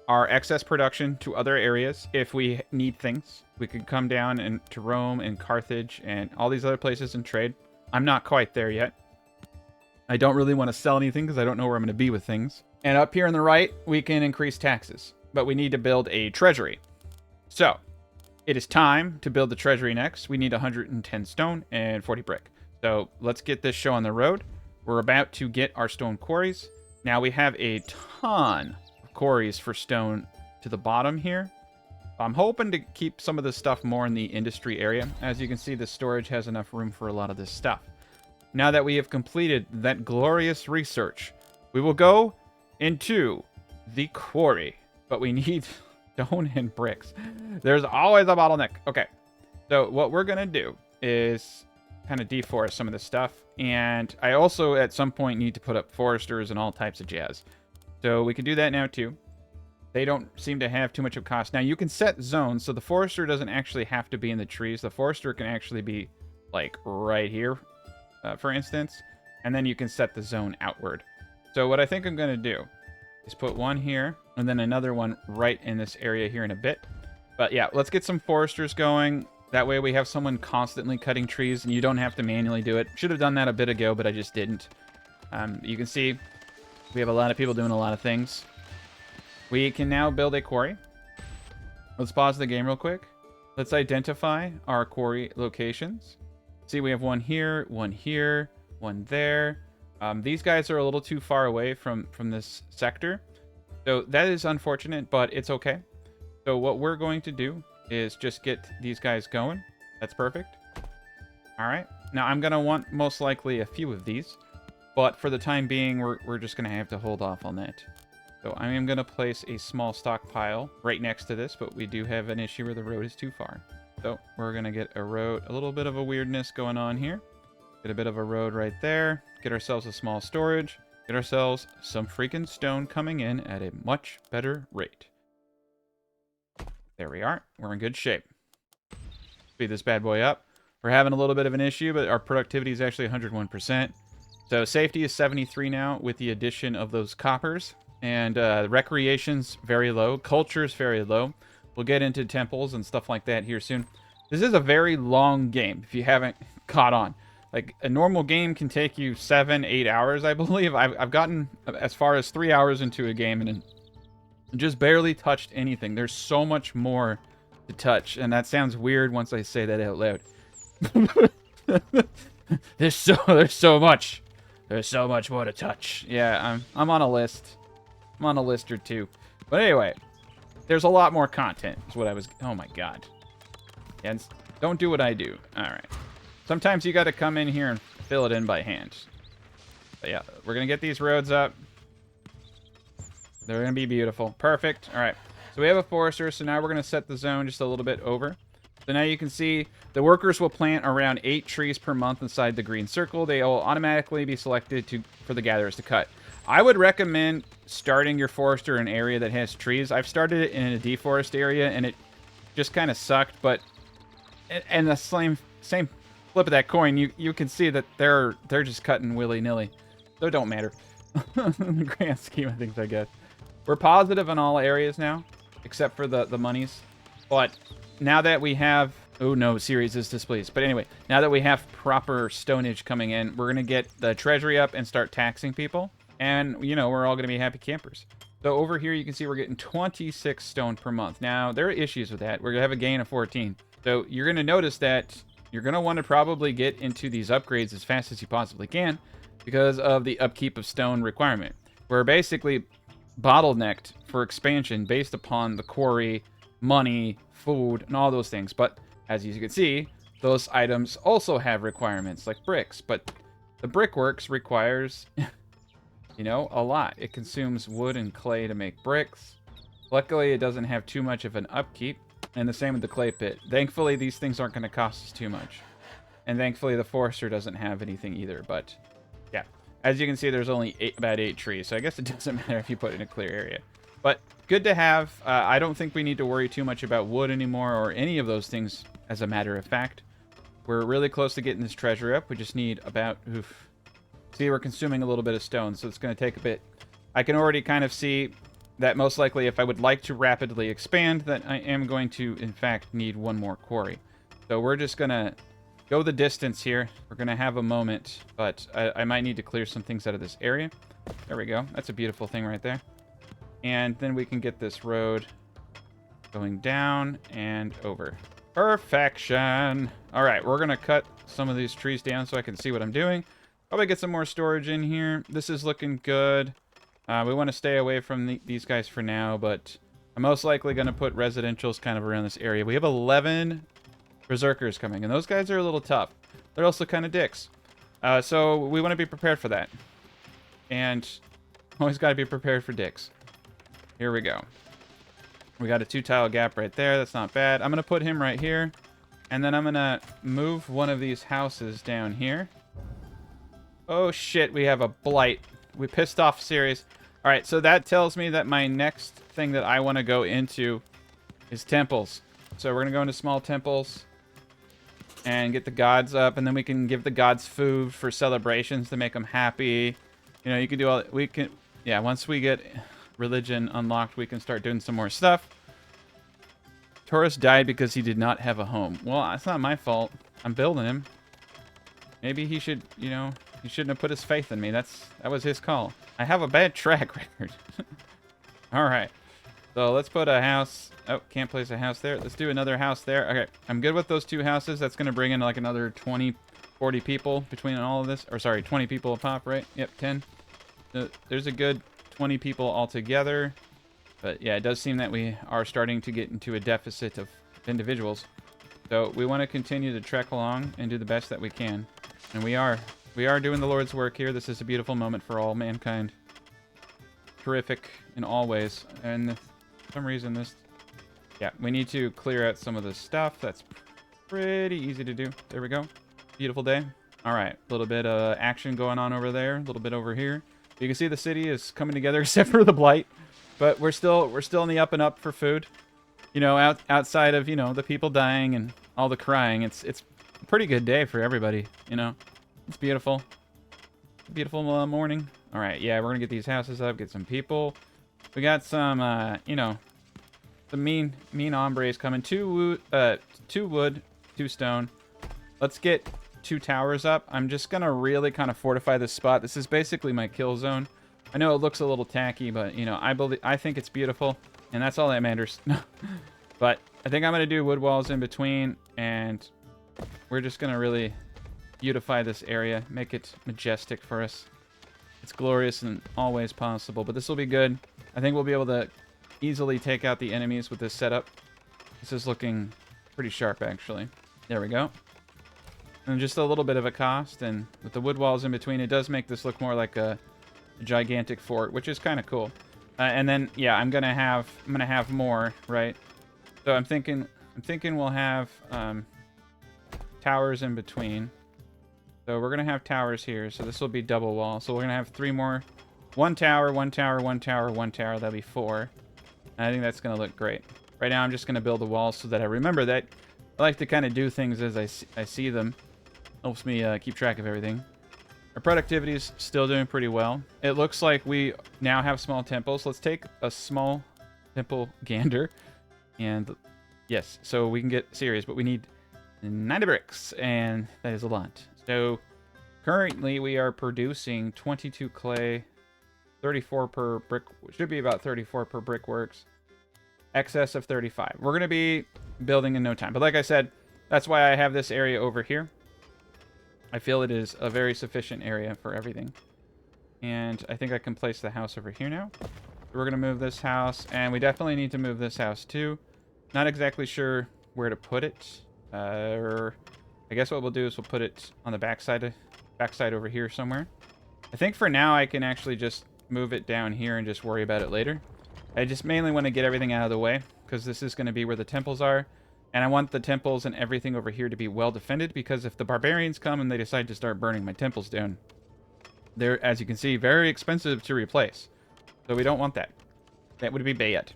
our excess production to other areas if we need things. We could come down to Rome and Carthage and all these other places and trade. I'm not quite there yet. I don't really want to sell anything because I don't know where I'm going to be with things. And up here on the right, we can increase taxes. But we need to build a treasury. So, it is time to build the treasury next. We need 110 stone and 40 brick. So, let's get this show on the road. We're about to get our stone quarries. Now, we have a ton of quarries for stone to the bottom here. I'm hoping to keep some of this stuff more in the industry area. As you can see, the storage has enough room for a lot of this stuff. Now that we have completed that glorious research, we will go into the quarry. But we need stone and bricks. There's always a bottleneck. Okay, so what we're going to do is kind of deforest some of this stuff. And I also, at some point, need to put up foresters and all types of jazz. So we can do that now, too. They don't seem to have too much of a cost. Now, you can set zones, so the forester doesn't actually have to be in the trees. The forester can actually be, like, right here, for instance. And then you can set the zone outward. So what I think I'm going to do is put one here, and then another one right in this area here in a bit. But yeah, let's get some foresters going. That way we have someone constantly cutting trees, and you don't have to manually do it. Should have done that a bit ago, but I just didn't. You can see we have a lot of people doing a lot of things. We can now build a quarry. Let's pause the game real quick. Let's identify our quarry locations. See, we have one here, one there. These guys are a little too far away from this sector. So that is unfortunate, but it's okay. So what we're going to do is just get these guys going. That's perfect. All right. Now I'm going to want most likely a few of these. But for the time being, we're just going to have to hold off on that. So I am going to place a small stockpile right next to this, but we do have an issue where the road is too far. So we're going to get a road, a little bit of a weirdness going on here. Get a bit of a road right there. Get ourselves a small storage. Get ourselves some freaking stone coming in at a much better rate. There we are. We're in good shape. Speed this bad boy up. We're having a little bit of an issue, but our productivity is actually 101%. So safety is 73 now with the addition of those coppers. And recreation's very low. Culture's very low. We'll get into temples and stuff like that here soon. This is a very long game, if you haven't caught on. Like, a normal game can take you 7-8 hours, I believe. I've gotten as far as 3 hours into a game and just barely touched anything. There's so much more to touch, and that sounds weird once I say that out loud. There's so much. There's so much more to touch. Yeah, I'm on a list. I'm on a list or two. But anyway, there's a lot more content, is what I was... Oh my god. And don't do what I do. Alright. Sometimes you got to come in here and fill it in by hand. But yeah, we're going to get these roads up. They're going to be beautiful. Perfect. Alright. So we have a forester, so now we're going to set the zone just a little bit over. So now you can see the workers will plant around 8 trees per month inside the green circle. They will automatically be selected for the gatherers to cut. I would recommend starting your forester in an area that has trees. I've started it in a deforest area, and it just kind of sucked, but And the same flip of that coin, you can see that they're just cutting willy-nilly. So it don't matter. In the grand scheme of things, I guess. We're positive in all areas now, except for the monies. But now that we have... Oh, no, series is displeased. But anyway, now that we have proper stonage coming in, we're going to get the treasury up and start taxing people. And, you know, we're all going to be happy campers. So over here, you can see we're getting 26 stone per month. Now, there are issues with that. We're going to have a gain of 14. So you're going to notice that you're going to want to probably get into these upgrades as fast as you possibly can because of the upkeep of stone requirement. We're basically bottlenecked for expansion based upon the quarry, money, food, and all those things. But as you can see, those items also have requirements like bricks. But the brickworks requires, you know, a lot. It consumes wood and clay to make bricks. Luckily, it doesn't have too much of an upkeep. And the same with the clay pit. Thankfully, these things aren't going to cost us too much. And thankfully, the forester doesn't have anything either. But yeah, as you can see, there's only about 8 trees. So I guess it doesn't matter if you put it in a clear area. But good to have. I don't think we need to worry too much about wood anymore or any of those things, as a matter of fact. We're really close to getting this treasure up. We just need about... Oof. See, we're consuming a little bit of stone, so it's going to take a bit. I can already kind of see that most likely if I would like to rapidly expand, that I am going to, in fact, need one more quarry. So we're just going to go the distance here. We're going to have a moment, but I might need to clear some things out of this area. There we go. That's a beautiful thing right there. And then we can get this road going down and over. Perfection. All right, we're going to cut some of these trees down so I can see what I'm doing. Probably get some more storage in here. This is looking good. We want to stay away from these guys for now, but I'm most likely going to put residentials kind of around this area. We have 11 Berserkers coming, and those guys are a little tough. They're also kind of dicks. So we want to be prepared for that. And always got to be prepared for dicks. Here we go. We got a 2-tile gap right there. That's not bad. I'm going to put him right here. And then I'm going to move one of these houses down here. Oh, shit. We have a blight. We pissed off Ceres. All right, so that tells me that my next thing that I want to go into is temples. So we're going to go into small temples and get the gods up. And then we can give the gods food for celebrations to make them happy. You know, you can do all... We can... Yeah, once we get... religion unlocked, we can start doing some more stuff. Taurus died because he did not have a home. Well, that's not my fault. I'm building him. Maybe he should, you know, he shouldn't have put his faith in me. That was his call. I have a bad track record. All right. So let's put a house. Oh, can't place a house there. Let's do another house there. Okay, I'm good with those 2 houses. That's going to bring in like another 20, 40 people between all of this. Or sorry, 20 people a pop, right? Yep, 10. So there's a good 20 people altogether. But yeah, it does seem that we are starting to get into a deficit of individuals. So we want to continue to trek along and do the best that we can. And we are doing the Lord's work here. This is a beautiful moment for all mankind. Terrific in all ways. And for some reason this... Yeah, we need to clear out some of this stuff. That's pretty easy to do. There we go. Beautiful day. All right, a little bit of action going on over there. A little bit over here. You can see the city is coming together except for the blight, but we're still in the up and up for food. You know, outside of, you know, the people dying and all the crying, it's a pretty good day for everybody. You know, it's beautiful, beautiful morning. All right, yeah, we're gonna get these houses up, get some people. We got some, you know, the mean hombres coming. 2 wood, 2 stone. Let's get 2 towers up. I'm just gonna really kind of fortify this spot. This is basically my kill zone. I know it looks a little tacky, but you know, I think it's beautiful, and that's all that matters. But I think I'm gonna do wood walls in between, and we're just gonna really beautify this area, make it majestic for us. It's glorious and always possible, but this will be good. I think we'll be able to easily take out the enemies with this setup. This is looking pretty sharp, actually. There we go. And just a little bit of a cost, and with the wood walls in between, it does make this look more like a gigantic fort, which is kind of cool. And then, yeah, I'm gonna have more, right? So I'm thinking we'll have towers in between. So we're gonna have towers here. So this will be double wall. So we're gonna have 3 more. 1 tower, 1 tower, 1 tower, 1 tower. That'll be 4. And I think that's gonna look great. Right now, I'm just gonna build a wall so that I remember that I like to kind of do things as I see them. Helps me keep track of everything. Our productivity is still doing pretty well. It looks like we now have small temples. Let's take a small temple gander. And yes, so we can get serious, but we need 90 bricks, and that is a lot. So currently we are producing 22 clay, 34 per brick. Should be about 34 per brickworks. Excess of 35. We're going to be building in no time. But like I said, that's why I have this area over here. I feel it is a very sufficient area for everything. And I think I can place the house over here now. We're going to move this house, and we definitely need to move this house too. Not exactly sure where to put it. Or I guess what we'll do is we'll put it on the backside over here somewhere. I think for now I can actually just move it down here and just worry about it later. I just mainly want to get everything out of the way, because this is going to be where the temples are. And I want the temples and everything over here to be well defended, because if the barbarians come and they decide to start burning my temples down, they're, as you can see, very expensive to replace. So we don't want that. That would be bad.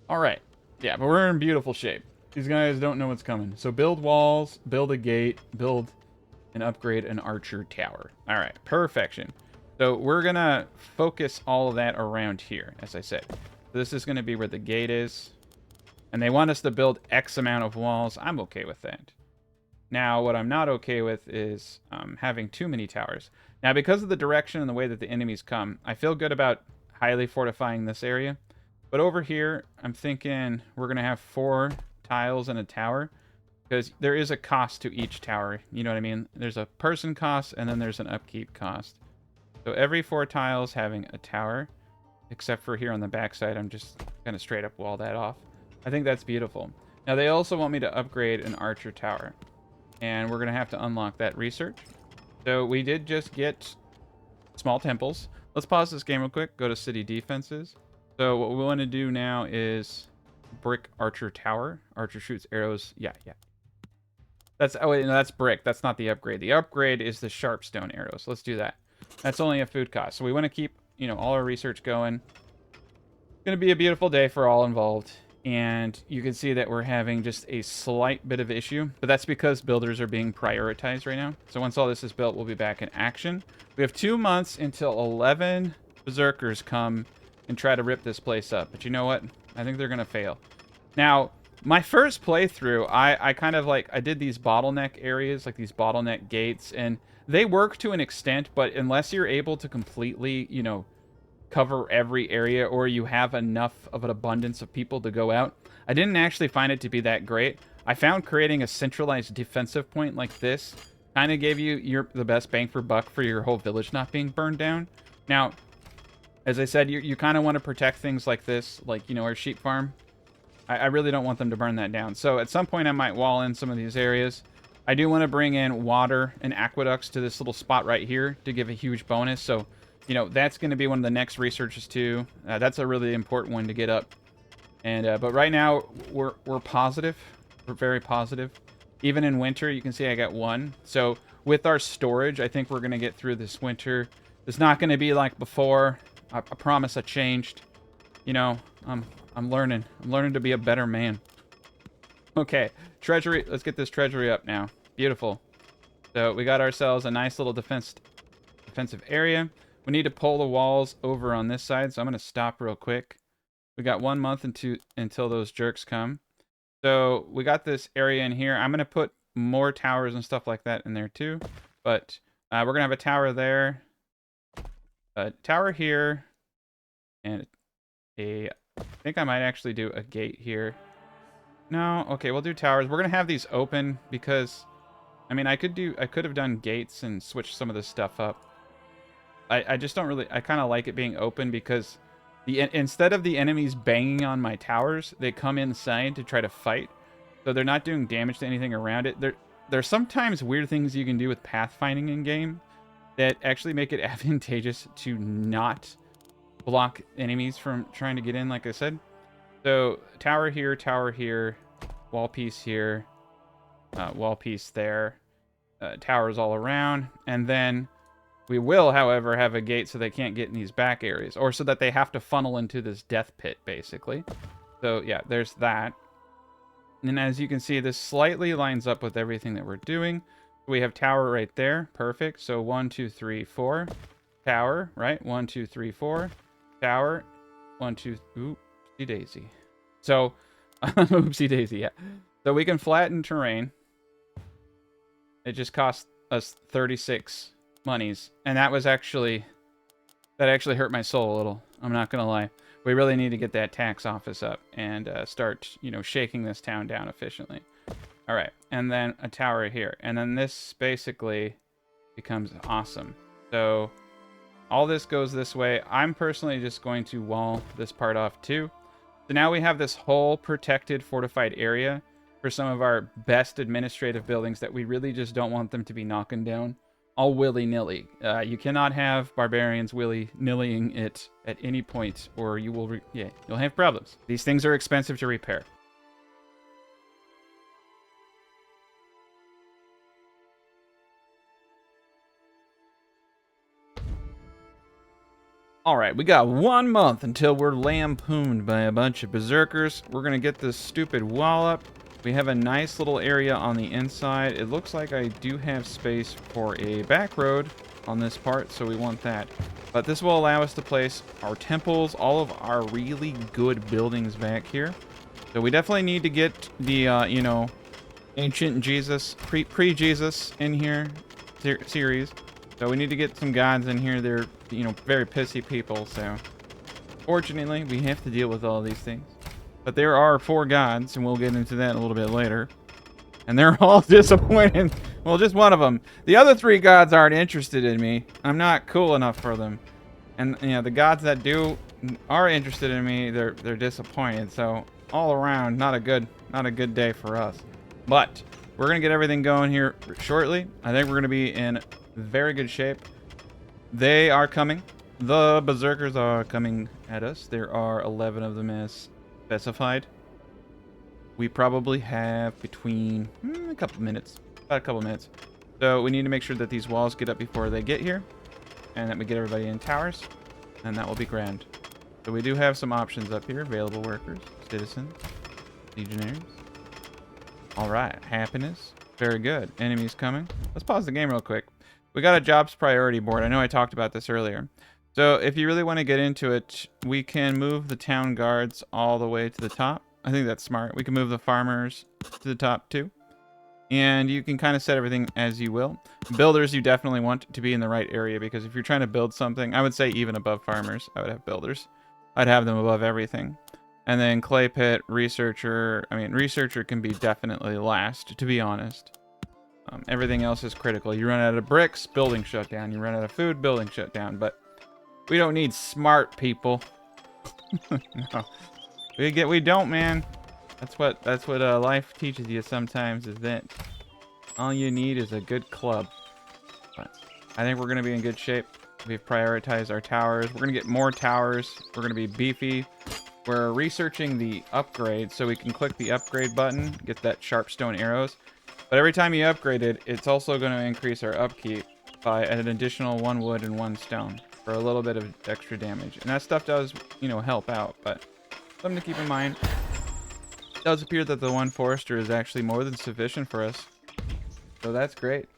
Alright. Yeah, but we're in beautiful shape. These guys don't know what's coming. So build walls, build a gate, build and upgrade an archer tower. Alright, perfection. So we're going to focus all of that around here, as I said. This is going to be where the gate is. And they want us to build X amount of walls. I'm okay with that. Now, what I'm not okay with is having too many towers. Now, because of the direction and the way that the enemies come, I feel good about highly fortifying this area. But over here, I'm thinking we're going to have 4 tiles and a tower, because there is a cost to each tower. You know what I mean? There's a person cost, and then there's an upkeep cost. So every 4 tiles having a tower, except for here on the backside, I'm just going to straight up wall that off. I think that's beautiful. Now, they also want me to upgrade an archer tower, and we're going to have to unlock that research. So we did just get small temples. Let's pause this game real quick, go to city defenses. So what we want to do now is brick archer tower. Archer shoots arrows. Yeah. That's, oh wait, no, that's brick. That's not the upgrade. The upgrade is the sharpstone arrows. Let's do that. That's only a food cost. So we want to keep, you know, all our research going. It's going to be a beautiful day for all involved. And you can see that we're having just a slight bit of issue, but that's because builders are being prioritized right now. So once all this is built, we'll be back in action. We have 2 months until 11 Berserkers come and try to rip this place up. But you know what? I think they're going to fail. Now, my first playthrough, I kind of like, I did these bottleneck areas, like these bottleneck gates, and they work to an extent, but unless you're able to completely, you know, cover every area, or you have enough of an abundance of people to go out, I didn't actually find it to be that great. I found creating a centralized defensive point like this kind of gave you the best bang for buck for your whole village not being burned down. Now, as I said, you kind of want to protect things like this, like, you know, our sheep farm. I really don't want them to burn that down. So at some point I might wall in some of these areas. I do want to bring in water and aqueducts to this little spot right here to give a huge bonus. So, you know, that's going to be one of the next researches too. That's a really important one to get up. And but right now we're positive. We're very positive. Even in winter, you can see I got 1. So with our storage, I think we're going to get through this winter. It's not going to be like before. I promise I changed. You know, I'm learning. I'm learning to be a better man. Okay, treasury. Let's get this treasury up now. Beautiful. So we got ourselves a nice little defensive area. We need to pull the walls over on this side, so I'm going to stop real quick. We got 1 month until those jerks come. So we got this area in here. I'm going to put more towers and stuff like that in there too. But we're going to have a tower there, a tower here, and I think I might actually do a gate here. No, okay, we'll do towers. We're going to have these open because, I mean, I could have done gates and switched some of this stuff up. I just don't really, I kind of like it being open because instead of the enemies banging on my towers, they come inside to try to fight. So they're not doing damage to anything around it. There's sometimes weird things you can do with pathfinding in game that actually make it advantageous to not block enemies from trying to get in, like I said. So tower here, wall piece here, wall piece there, towers all around, and then we will, however, have a gate so they can't get in these back areas, or so that they have to funnel into this death pit, basically. So, yeah, there's that. And as you can see, this slightly lines up with everything that we're doing. We have tower right there. Perfect. So 1, 2, 3, 4. Tower, right? 1, 2, 3, 4. Tower. 1, 2. Oopsie daisy. So, oopsie daisy, yeah. So we can flatten terrain. It just cost us 36 monies. And that actually hurt my soul a little. I'm not going to lie. We really need to get that tax office up and start, shaking this town down efficiently. All right, and then a tower here. And then this basically becomes awesome. So all this goes this way. I'm personally just going to wall this part off too. So now we have this whole protected, fortified area for some of our best administrative buildings that we really just don't want them to be knocking down all willy-nilly. You cannot have barbarians willy-nillying it at any point, or you will, you'll have problems. These things are expensive to repair. Alright, we got 1 month until we're lampooned by a bunch of berserkers. We're gonna get this stupid wall up. We have a nice little area on the inside. It looks like I do have space for a back road on this part, so we want that. But this will allow us to place our temples, all of our really good buildings back here. So we definitely need to get the, ancient Jesus, pre-Jesus in here series. So we need to get some gods in here. They're, very pissy people, so fortunately we have to deal with all these things. But there are 4 gods, and we'll get into that a little bit later. And they're all disappointed. Well, just one of them. The other 3 gods aren't interested in me. I'm not cool enough for them. And, the gods that are interested in me, they're disappointed. So all around, not a good day for us. But we're gonna get everything going here shortly. I think we're gonna be in very good shape. They are coming. The berserkers are coming at us. There are 11 of them as specified. We probably have between about a couple minutes. So we need to make sure that these walls get up before they get here, and that we get everybody in towers, and that will be grand. So we do have some options up here: available workers, citizens, legionaries. All right, happiness, very good. Enemies coming. Let's pause the game real quick. We got a jobs priority board. I know I talked about this earlier. So if you really want to get into it, we can move the town guards all the way to the top. I think that's smart. We can move the farmers to the top too. And you can kind of set everything as you will. Builders, you definitely want to be in the right area, because if you're trying to build something, I would say even above farmers, I would have builders. I'd have them above everything. And then clay pit, researcher. I mean, researcher can be definitely last, to be honest. Everything else is critical. You run out of bricks, building shut down. You run out of food, building shut down. But we don't need smart people. No, we don't, man. That's what life teaches you sometimes, is that all you need is a good club. But I think we're gonna be in good shape. We've prioritized our towers. We're gonna get more towers. We're gonna be beefy. We're researching the upgrade, so we can click the upgrade button, get that sharp stone arrows. But every time you upgrade it, it's also going to increase our upkeep by an additional 1 wood and 1 stone for a little bit of extra damage. And that stuff does, help out, but something to keep in mind. It does appear that the 1 forester is actually more than sufficient for us. So that's great.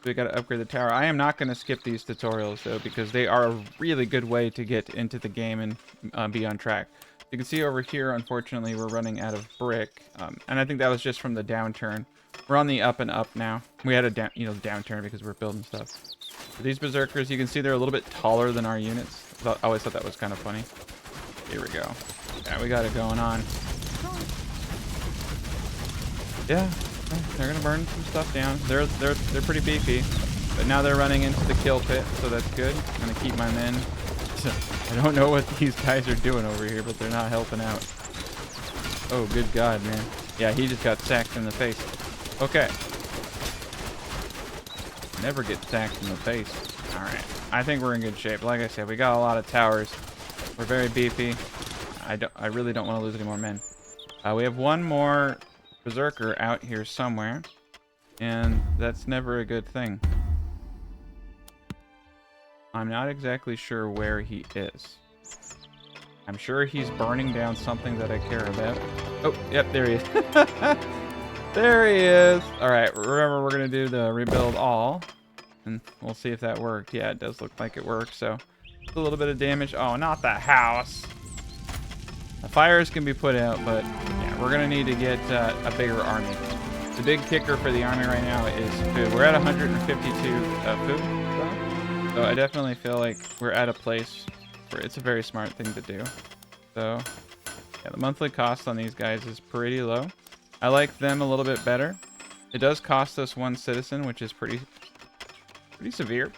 We got to upgrade the tower. I am not going to skip these tutorials, though, because they are a really good way to get into the game and be on track. You can see over here, unfortunately, we're running out of brick. And I think that was just from the downturn. We're on the up and up now. We had a downturn because we're building stuff. For these berserkers, you can see they're a little bit taller than our units. I always thought that was kind of funny. Here we go. Yeah, we got it going on. Yeah, they're gonna burn some stuff down. They're pretty beefy, but now they're running into the kill pit, so that's good. I'm gonna keep my men. I don't know what these guys are doing over here, but they're not helping out. Oh, good God, man. Yeah, he just got sacked in the face. Okay. Never get sacked in the face. Alright. I think we're in good shape. Like I said, we got a lot of towers. We're very beefy. I really don't want to lose any more men. We have 1 more berserker out here somewhere. And that's never a good thing. I'm not exactly sure where he is. I'm sure he's burning down something that I care about. Oh, yep, there he is. There he is. All right, remember we're gonna do the rebuild all, and we'll see if that worked. Yeah, it does look like it worked. So a little bit of damage. Oh, not the house. The fires can be put out, but yeah, we're gonna need to get a bigger army. The big kicker for the army right now is food. We're at 152 food, so I definitely feel like we're at a place where it's a very smart thing to do. So yeah, the monthly cost on these guys is pretty low. I like them a little bit better. It does cost us 1 citizen, which is pretty severe.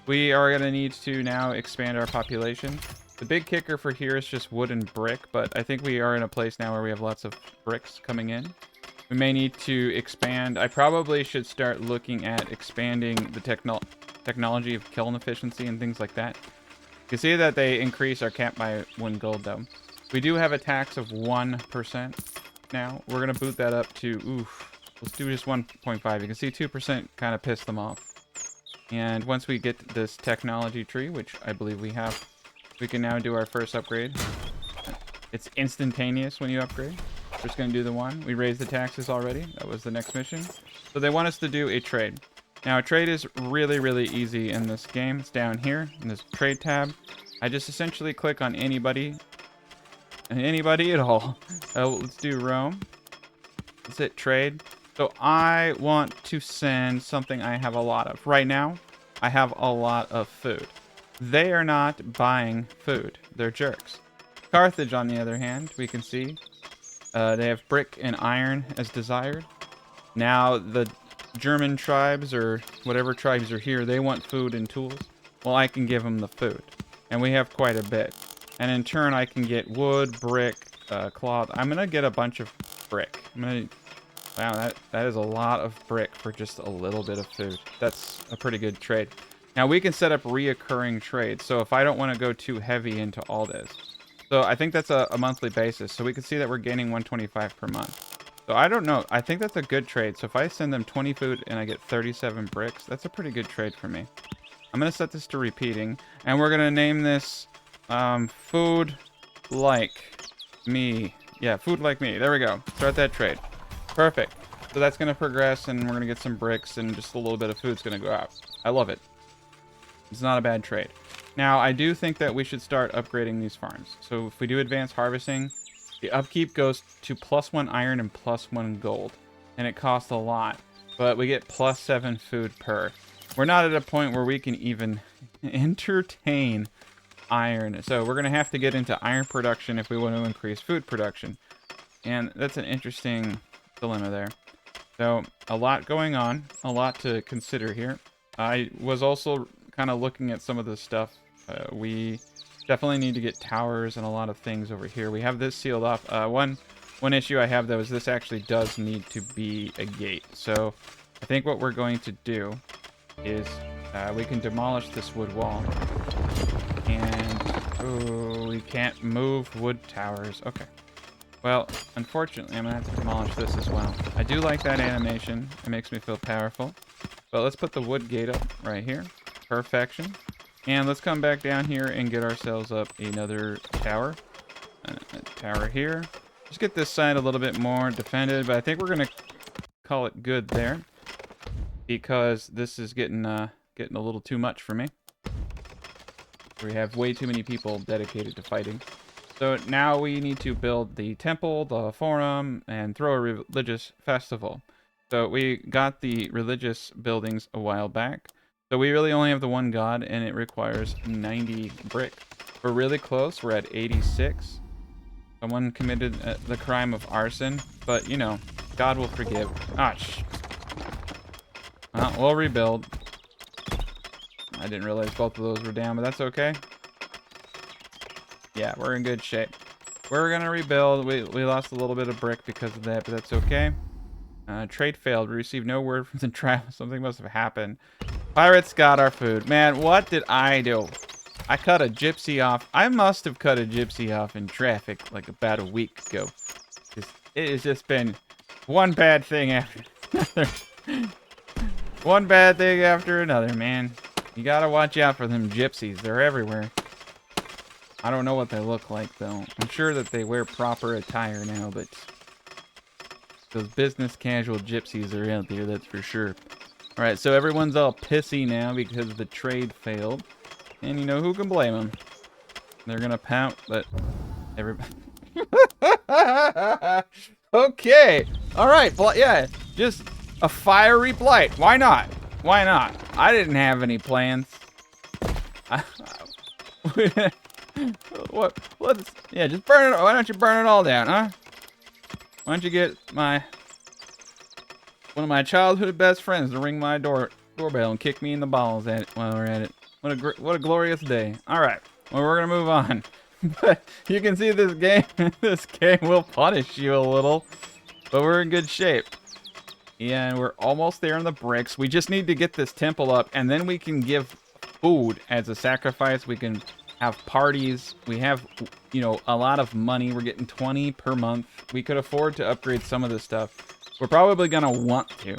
We are gonna need to now expand our population. The big kicker for here is just wood and brick, but I think we are in a place now where we have lots of bricks coming in. We may need to expand. I probably should start looking at expanding the technology of kiln efficiency and things like that. You can see that they increase our cap by 1 gold, though. We do have a tax of 1% now. We're going to boot that up to, let's do just 1.5. You can see 2% kind of pissed them off. And once we get this technology tree, which I believe we have, we can now do our first upgrade. It's instantaneous when you upgrade. We're just going to do the one. We raised the taxes already. That was the next mission. So they want us to do a trade. Now, a trade is really, really easy in this game. It's down here in this trade tab. I just essentially click on anybody. Anybody at all. Let's do Rome. Let's hit trade. So I want to send something I have a lot of. Right now, I have a lot of food. They are not buying food. They're jerks. Carthage, on the other hand, we can see they have brick and iron as desired. Now, the German tribes, or whatever tribes are here, they want food and tools. Well, I can give them the food. And we have quite a bit. And in turn, I can get wood, brick, cloth. I'm going to get a bunch of brick. Wow, that is a lot of brick for just a little bit of food. That's a pretty good trade. Now, we can set up reoccurring trades. So if I don't want to go too heavy into all this. So I think that's a monthly basis. So we can see that we're gaining 125 per month. So I don't know. I think that's a good trade. So if I send them 20 food and I get 37 bricks, that's a pretty good trade for me. I'm going to set this to repeating. And we're going to name this food like me. Yeah, food like me. There we go. Start that trade. Perfect. So that's going to progress, and we're going to get some bricks, and just a little bit of food's going to go out. I love it. It's not a bad trade. Now, I do think that we should start upgrading these farms. So if we do advanced harvesting, the upkeep goes to +1 iron and +1 gold. And it costs a lot. But we get +7 food per. We're not at a point where we can even entertain iron. So we're going to have to get into iron production if we want to increase food production. And that's an interesting dilemma there. So a lot going on. A lot to consider here. I was also kind of looking at some of this stuff. We definitely need to get towers and a lot of things over here. We have this sealed off. One issue I have, though, is this actually does need to be a gate. So I think what we're going to do is we can demolish this wood wall. And we can't move wood towers. Okay. Well, unfortunately, I'm going to have to demolish this as well. I do like that animation. It makes me feel powerful. But let's put the wood gate up right here. Perfection. And let's come back down here and get ourselves up another tower. A tower here. Just get this side a little bit more defended, but I think we're going to call it good there. Because this is getting a little too much for me. We have way too many people dedicated to fighting. So now we need to build the temple, the forum, and throw a religious festival. So we got the religious buildings a while back. So we really only have the one god, and it requires 90 brick. We're really close. We're at 86. Someone committed the crime of arson, but, you know, God will forgive. We'll rebuild. I didn't realize both of those were down, but that's okay. Yeah, we're in good shape. We're going to rebuild. We lost a little bit of brick because of that, but that's okay. Trade failed. We received no word from the tribe. Something must have happened. Pirates got our food. Man, what did I do? I cut a gypsy off. I must have cut a gypsy off in traffic like about a week ago. It has just been one bad thing after another. One bad thing after another, man. You gotta watch out for them gypsies. They're everywhere. I don't know what they look like, though. I'm sure that they wear proper attire now, but those business casual gypsies are out there, that's for sure. All right, so everyone's all pissy now because the trade failed. And you know, who can blame them? They're gonna pout, but everybody... Okay. All right. Yeah, just a fiery blight. Why not? Why not? I didn't have any plans. What? Let's... Yeah, just burn it. Why don't you burn it all down, huh? Why don't you get one of my childhood best friends to ring my doorbell and kick me in the balls at it while we're at it? What a glorious day. All right. Well, we're gonna move on. But you can see this game. This game will punish you a little, but we're in good shape. Yeah, and we're almost there in the bricks. We just need to get this temple up, and then we can give food as a sacrifice. We can have parties. We have, you know, a lot of money. We're getting 20 per month. We could afford to upgrade some of this stuff. We're probably gonna want to,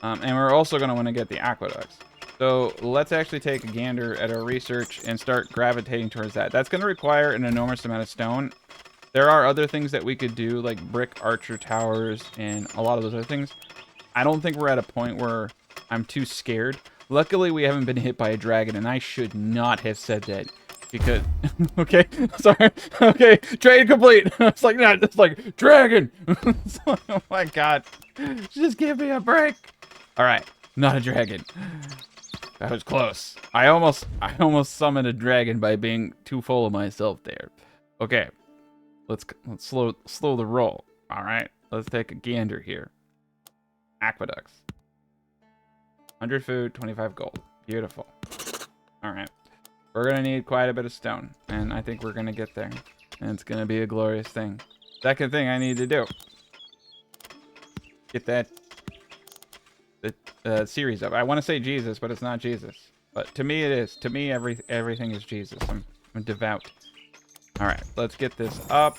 and we're also gonna want to get the aqueducts. So let's actually take a gander at our research and start gravitating towards that. That's going to require an enormous amount of stone. There are other things that we could do, like brick archer towers and a lot of those other things. I don't think we're at a point where I'm too scared. Luckily, we haven't been hit by a dragon, and I should not have said that. Because, okay, sorry, okay, trade complete. It's like, no, it's like, dragon. Oh my god, just give me a break. All right, not a dragon. That was close. I almost summoned a dragon by being too full of myself there. Okay, let's slow the roll. All right, let's take a gander here. Aqueducts. 100 food, 25 gold. Beautiful. All right, we're gonna need quite a bit of stone, and I think we're gonna get there, and it's gonna be a glorious thing. Second thing I need to do: get that. The series up. I want to say Jesus, but it's not Jesus. But to me, it is. To me, everything is Jesus. I'm devout. All right, let's get this up.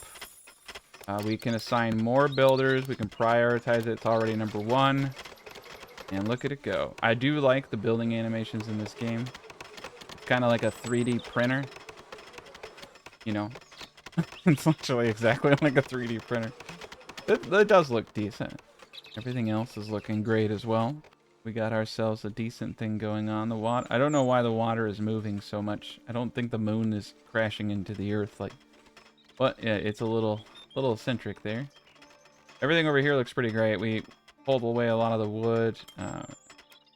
We can assign more builders. We can prioritize it. It's already number 1. And look at it go. I do like the building animations in this game. It's kind of like a 3D printer. You know, it's literally exactly like a 3D printer. That does look decent. Everything else is looking great as well. We got ourselves a decent thing going on. The water. I don't know why the water is moving so much. I don't think the moon is crashing into the earth like. But yeah, it's a little eccentric there. Everything over here looks pretty great. We pulled away a lot of the wood.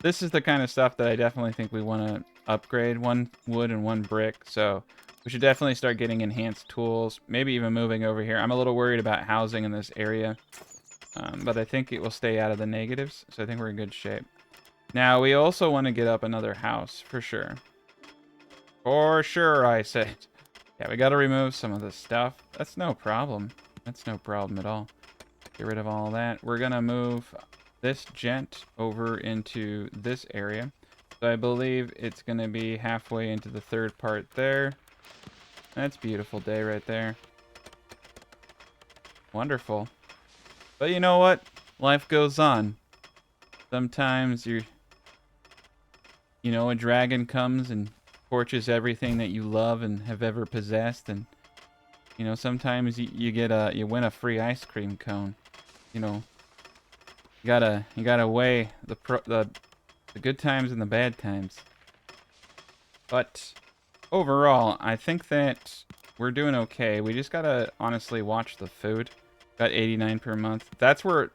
This is the kind of stuff that I definitely think we want to upgrade. 1 wood and 1 brick. So we should definitely start getting enhanced tools. Maybe even moving over here. I'm a little worried about housing in this area. But I think it will stay out of the negatives, so I think we're in good shape. Now, we also want to get up another house, for sure. For sure, I said. Yeah, we got to remove some of this stuff. That's no problem. That's no problem at all. Get rid of all that. We're going to move this gent over into this area. So I believe it's going to be halfway into the 3rd part there. That's a beautiful day right there. Wonderful. But you know what? Life goes on. Sometimes you know, a dragon comes and torches everything that you love and have ever possessed, and you know, sometimes you win a free ice cream cone. You know, you gotta weigh the good times and the bad times. But overall, I think that we're doing okay. We just gotta honestly watch the food. Got 89 per month. That's where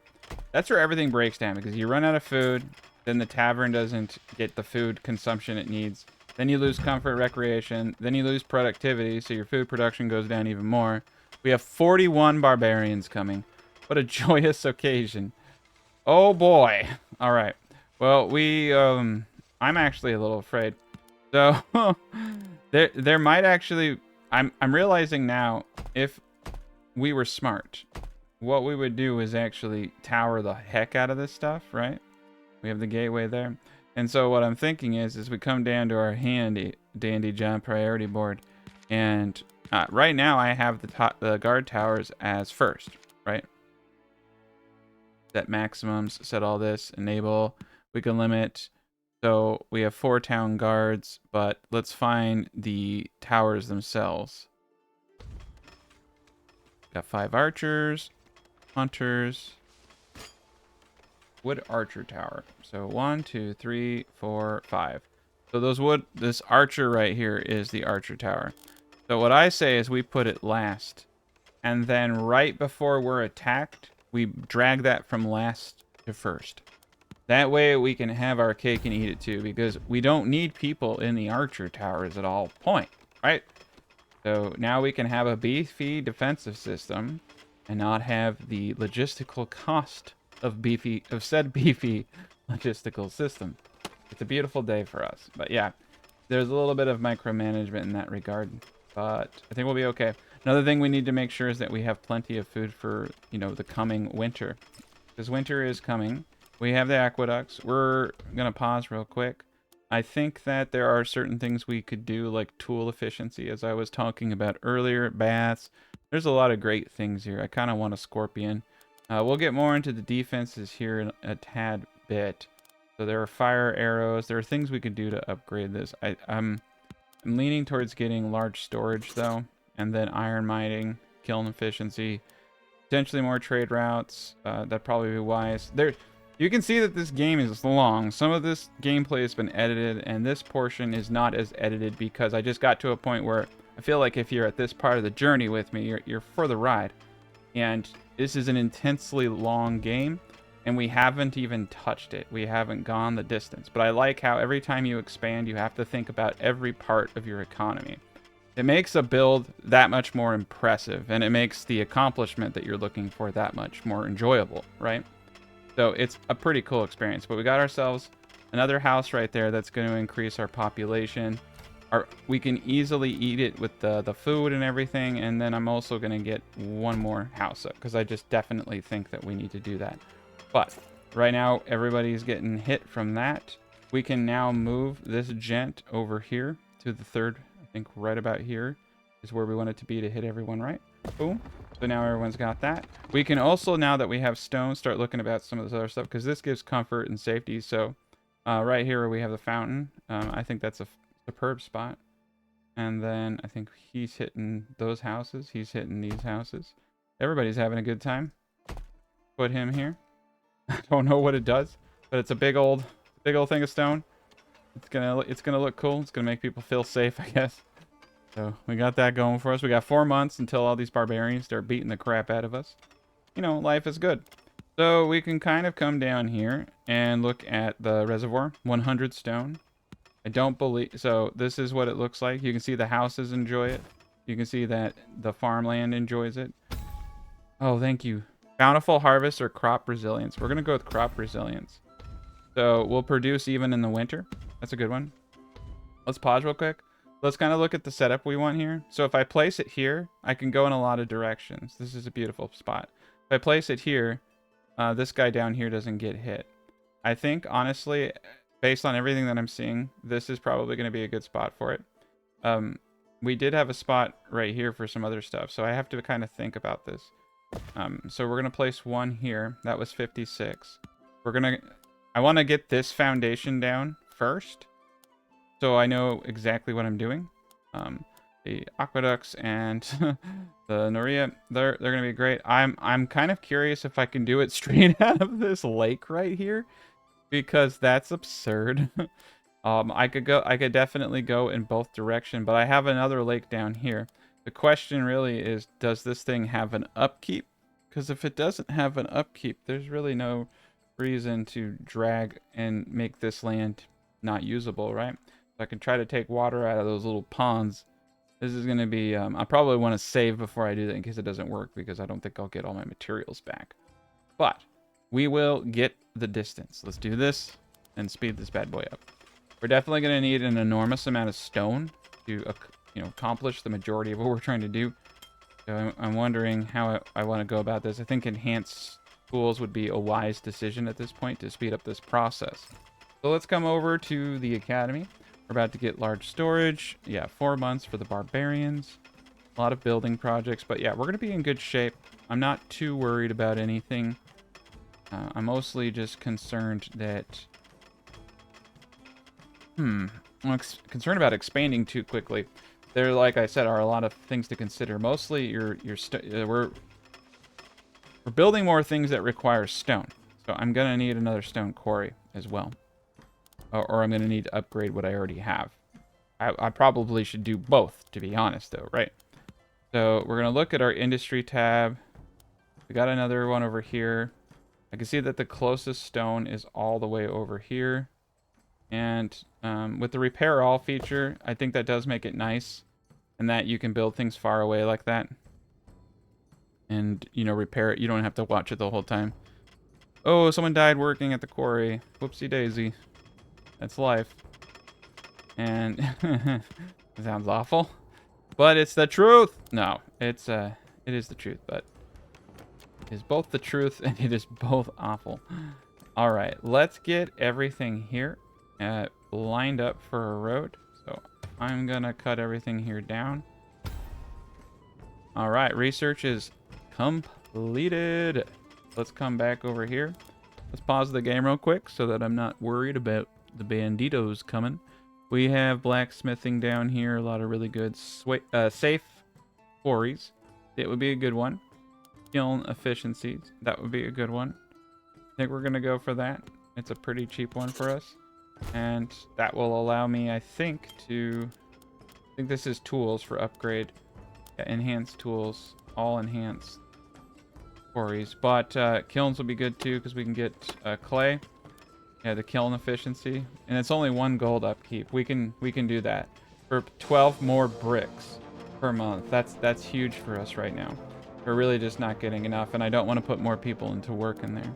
everything breaks down, because you run out of food, then the tavern doesn't get the food consumption it needs. Then you lose comfort, recreation, then you lose productivity, so your food production goes down even more. We have 41 barbarians coming. What a joyous occasion. Oh boy. All right. Well, I'm actually a little afraid. So there might actually, I'm realizing now, if we were smart, what we would do is actually tower the heck out of this stuff, right? We have the gateway there. And so what I'm thinking is we come down to our dandy John priority board. And right now I have the guard towers as first, right? Set maximums, set all this, enable. We can limit. So we have 4 town guards, but let's find the towers themselves. Got 5 archers, hunters, wood archer tower. So 1, 2, 3, 4, 5. So this archer right here is the archer tower. So what I say is we put it last. And then right before we're attacked, we drag that from last to first. That way we can have our cake and eat it too, because we don't need people in the archer towers at all point, right? So now we can have a beefy defensive system and not have the logistical cost of said beefy logistical system. It's a beautiful day for us. But yeah, there's a little bit of micromanagement in that regard, but I think we'll be okay. Another thing we need to make sure is that we have plenty of food for, you know, the coming winter. Because winter is coming. We have the aqueducts. We're going to pause real quick. I think that there are certain things we could do, like tool efficiency, as I was talking about earlier, baths. There's a lot of great things here. I kind of want a scorpion. We'll get more into the defenses here in a tad bit. So there are fire arrows. There are things we could do to upgrade this. I'm leaning towards getting large storage, though. And then iron mining, kiln efficiency. Potentially more trade routes. That'd probably be wise. You can see that this game is long. Some of this gameplay has been edited, and this portion is not as edited because I just got to a point where I feel like if you're at this part of the journey with me, you're for the ride. And this is an intensely long game, and we haven't even touched it. We haven't gone the distance. But I like how every time you expand, you have to think about every part of your economy. It makes a build that much more impressive, and it makes the accomplishment that you're looking for that much more enjoyable, right? So it's a pretty cool experience. But we got ourselves another house right there that's going to increase our population. We can easily eat it with the food and everything, and then I'm also going to get one more house up, because I just definitely think that we need to do that. But right now, everybody's getting hit from that. We can now move this gent over here to the third. I think right about here is where we want it to be to hit everyone, right? Boom. So now everyone's got that. We can also, now that we have stone, start looking about some of this other stuff, because this gives comfort and safety. So right here where we have the fountain, I think that's a superb spot. And then I think he's hitting those houses. He's hitting these houses. Everybody's having a good time. Put him here. I don't know what it does, but it's a big old thing of stone. It's gonna look cool. It's gonna make people feel safe, I guess. So we got that going for us. We got 4 months until all these barbarians start beating the crap out of us. You know, life is good. So we can kind of come down here and look at the reservoir. 100 stone. I don't believe... So this is what it looks like. You can see the houses enjoy it. You can see that the farmland enjoys it. Oh, thank you. Bountiful harvest or crop resilience. We're going to go with crop resilience. So we'll produce even in the winter. That's a good one. Let's pause real quick. Let's kind of look at the setup we want here. So if I place it here, I can go in a lot of directions. This is a beautiful spot. If I place it here, this guy down here doesn't get hit. I think, honestly, based on everything that I'm seeing, this is probably going to be a good spot for it. We did have a spot right here for some other stuff, so I have to kind of think about this. So we're going to place one here. That was 56. I want to get this foundation down first, so I know exactly what I'm doing. The aqueducts and the Noria, they're gonna be great. I'm kind of curious if I can do it straight out of this lake right here, because that's absurd. I could definitely go in both directions, but I have another lake down here. The question really is, does this thing have an upkeep? Because if it doesn't have an upkeep, there's really no reason to drag and make this land not usable, right? I can try to take water out of those little ponds. This is going to be... I probably want to save before I do that in case it doesn't work, because I don't think I'll get all my materials back. But we will get the distance. Let's do this and speed this bad boy up. We're definitely going to need an enormous amount of stone to accomplish the majority of what we're trying to do. So I'm wondering how I want to go about this. I think enhanced tools would be a wise decision at this point to speed up this process. So let's come over to the academy. We're about to get large storage. Yeah, 4 months for the Barbarians. A lot of building projects. But yeah, we're going to be in good shape. I'm not too worried about anything. I'm mostly just concerned that... I'm concerned about expanding too quickly. there, like I said, are a lot of things to consider. Mostly, we're building more things that require stone. So I'm gonna need another stone quarry as well, or I'm gonna need to upgrade what I already have. I probably should do both, to be honest, though, right? So we're gonna look at our industry tab. We got another one over here. I can see that the closest stone is all the way over here. And with the repair all feature, I think that does make it nice. And that you can build things far away like that. And, you know, repair it. You don't have to watch it the whole time. Oh, someone died working at the quarry. Whoopsie daisy. That's life. And it sounds awful. But it's the truth. No, it is the truth, but it is both the truth and it is both awful. All right, let's get everything here lined up for a road. So I'm gonna cut everything here down. All right, research is completed. Let's come back over here. Let's pause the game real quick so that I'm not worried about the banditos coming. We have blacksmithing down here, a lot of really good safe quarries. It would be a good one. Kiln efficiencies, that would be a good one. I think we're gonna go for that. It's a pretty cheap one for us. And that will allow me, I think this is tools for upgrade. Yeah, enhanced tools, all enhanced quarries. But kilns will be good too, because we can get clay. Yeah, the kiln efficiency. And it's only 1 gold upkeep. We can do that. For 12 more bricks per month. That's huge for us right now. We're really just not getting enough, and I don't want to put more people into work in there.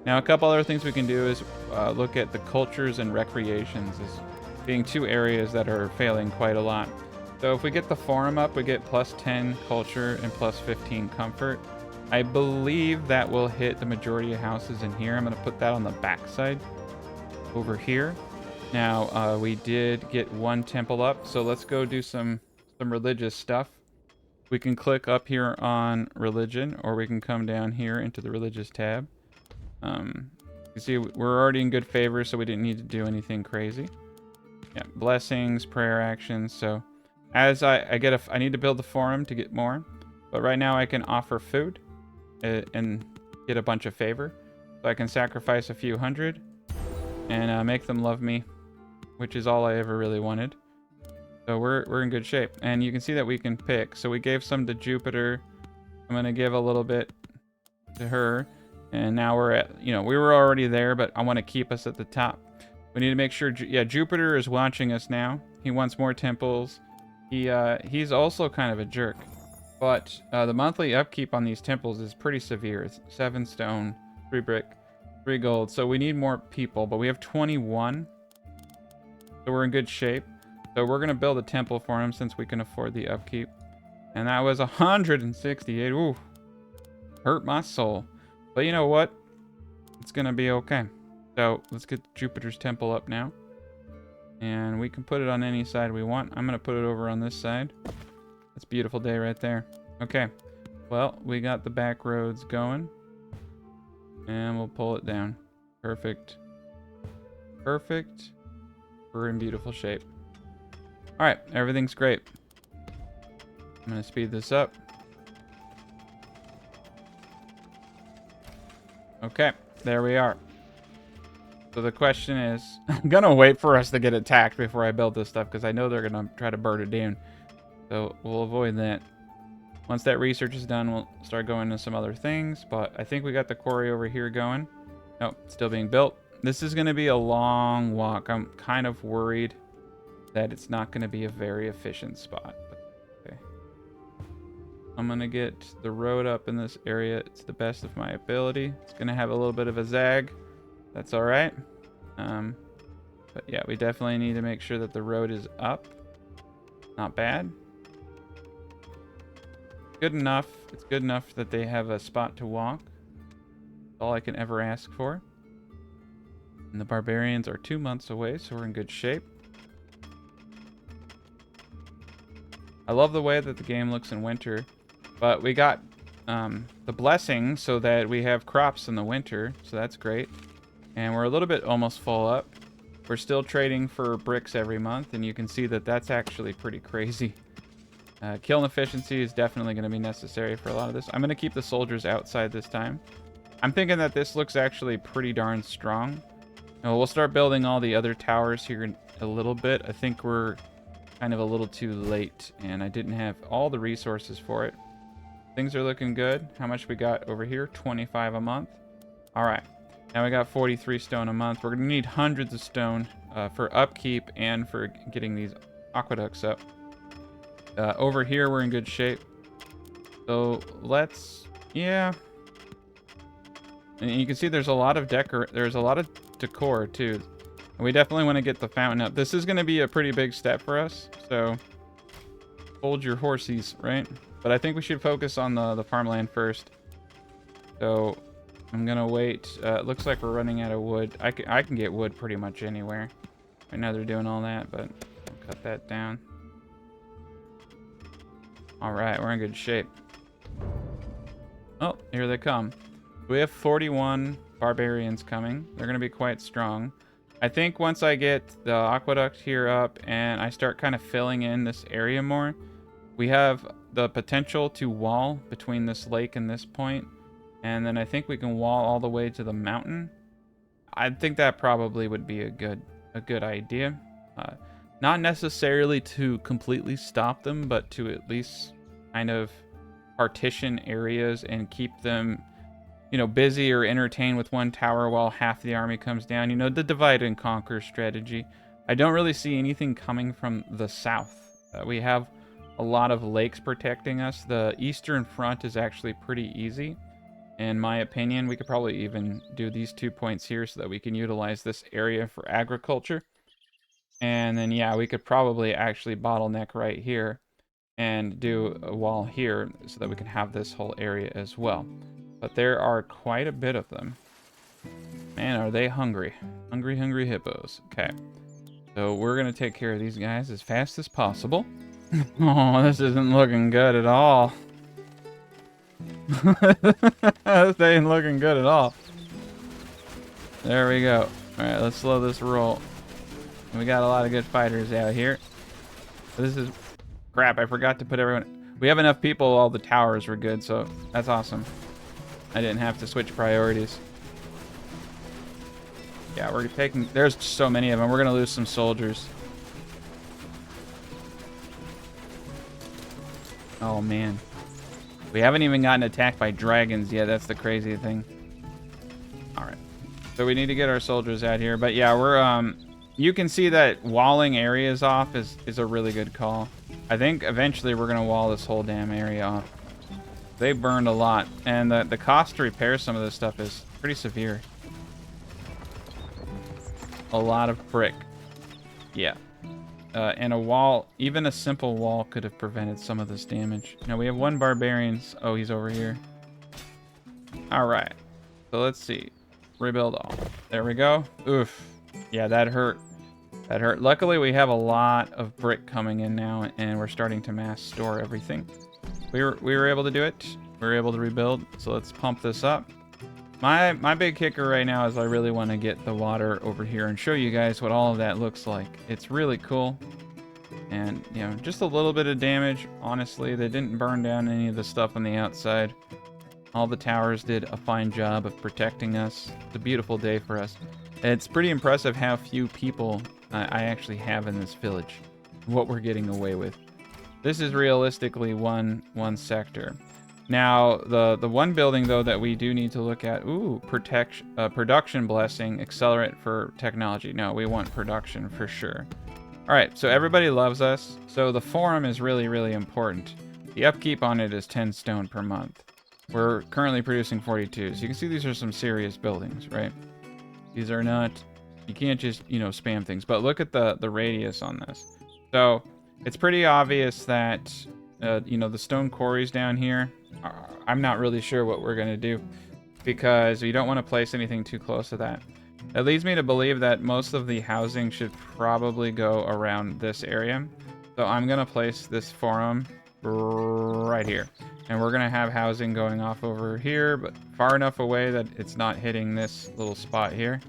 Now, a couple other things we can do is look at the cultures and recreations as being 2 areas that are failing quite a lot. So if we get the forum up, we get plus 10 culture and plus 15 comfort. I believe that will hit the majority of houses in here. I'm going to put that on the back side over here. Now, we did get 1 temple up, so let's go do some religious stuff. We can click up here on religion, or we can come down here into the religious tab. You see, we're already in good favor, so we didn't need to do anything crazy. Yeah, blessings, prayer actions. So as I need to build the forum to get more, but right now I can offer food and get a bunch of favor. So I can sacrifice a few hundred and make them love me, which is all I ever really wanted. So we're in good shape. And you can see that we can pick. So we gave some to Jupiter. I'm going to give a little bit to her. And now we're at, you know, we were already there, but I want to keep us at the top. We need to make sure, yeah, Jupiter is watching us now. He wants more temples. He's also kind of a jerk. But the monthly upkeep on these temples is pretty severe. It's 7 stone, 3 brick, 3 gold. So we need more people, but we have 21. So we're in good shape. So we're going to build a temple for him since we can afford the upkeep. And that was 168. Ooh, hurt my soul. But you know what? It's going to be okay. So let's get Jupiter's temple up now. And we can put it on any side we want. I'm going to put it over on this side. It's a beautiful day right there. Okay. Well, we got the back roads going. And we'll pull it down. Perfect. Perfect. We're in beautiful shape. All right. Everything's great. I'm going to speed this up. Okay. There we are. So the question is, I'm going to wait for us to get attacked before I build this stuff because I know they're going to try to burn it down. So we'll avoid that. Once that research is done, we'll start going into some other things. But I think we got the quarry over here going. Nope, still being built. This is going to be a long walk. I'm kind of worried that it's not going to be a very efficient spot. Okay. I'm going to get the road up in this area. It's the best of my ability. It's going to have a little bit of a zag. That's all right. But yeah, we definitely need to make sure that the road is up. Not bad. Good enough. It's good enough that they have a spot to walk. That's all I can ever ask for. And the Barbarians are 2 months away, so we're in good shape. I love the way that the game looks in winter, but we got the blessing so that we have crops in the winter, so that's great. And we're a little bit almost full up. We're still trading for bricks every month, and you can see that that's actually pretty crazy. Kiln efficiency is definitely going to be necessary for a lot of this. I'm going to keep the soldiers outside this time. I'm thinking that this looks actually pretty darn strong. Now, we'll start building all the other towers here in a little bit. I think we're kind of a little too late, and I didn't have all the resources for it. Things are looking good. How much we got over here? 25 a month. All right. Now we got 43 stone a month. We're going to need hundreds of stone for upkeep and for getting these aqueducts up. Over here, we're in good shape. So let's, yeah. And you can see there's a lot of decor too. And we definitely want to get the fountain up. This is going to be a pretty big step for us. So hold your horsies, right? But I think we should focus on the farmland first. So I'm gonna wait. It looks like we're running out of wood. I can get wood pretty much anywhere. Right now they're doing all that, but I'll cut that down. All right, we're in good shape. Oh, here they come. We have 41 barbarians coming. They're gonna be quite strong. I think once I get the aqueduct here up and I start kind of filling in this area more, we have the potential to wall between this lake and this point. And then I think we can wall all the way to the mountain. I think that probably would be a good idea. Not necessarily to completely stop them, but to at least kind of partition areas and keep them, you know, busy or entertained with one tower while half the army comes down. You know, the divide and conquer strategy. I don't really see anything coming from the south. We have a lot of lakes protecting us. The eastern front is actually pretty easy. In my opinion, we could probably even do these 2 points here so that we can utilize this area for agriculture. And then, yeah, we could probably actually bottleneck right here and do a wall here so that we can have this whole area as well. But there are quite a bit of them. Man, are they hungry. Hungry, hungry hippos. Okay. So we're going to take care of these guys as fast as possible. Oh, this isn't looking good at all. This ain't looking good at all. There we go. Alright, let's slow this roll. We got a lot of good fighters out here. This is crap. I forgot to put everyone. We have enough people. All the towers were good, so that's awesome. I didn't have to switch priorities. Yeah, we're taking. There's so many of them. We're gonna lose some soldiers. Oh man. We haven't even gotten attacked by dragons yet. That's the crazy thing. Alright. So we need to get our soldiers out here. But yeah, we're you can see that walling areas off is a really good call. I think eventually we're gonna wall this whole damn area off. They burned a lot. And the cost to repair some of this stuff is pretty severe. A lot of brick. Yeah. And a wall, even a simple wall could have prevented some of this damage. Now we have one barbarian. Oh, he's over here. All right. So let's see. Rebuild all. There we go. Oof. Yeah, that hurt. That hurt. Luckily, we have a lot of brick coming in now, and we're starting to mass store everything. We were able to do it. We were able to rebuild. So let's pump this up. My big kicker right now is I really want to get the water over here and show you guys what all of that looks like. It's really cool. And, you know, just a little bit of damage. Honestly, they didn't burn down any of the stuff on the outside. All the towers did a fine job of protecting us. It's a beautiful day for us. It's pretty impressive how few people I actually have in this village. What we're getting away with. This is realistically one sector. Now, the one building, though, that we do need to look at... Ooh, production blessing, accelerate for technology. No, we want production for sure. All right, so everybody loves us. So the forum is really, really important. The upkeep on it is 10 stone per month. We're currently producing 42. So you can see these are some serious buildings, right? These are not... You can't just, you know, spam things. But look at the radius on this. So it's pretty obvious that, you know, the stone quarries down here... I'm not really sure what we're going to do because we don't want to place anything too close to that. It leads me to believe that most of the housing should probably go around this area. So I'm going to place this forum right here. And we're going to have housing going off over here, but far enough away that it's not hitting this little spot here.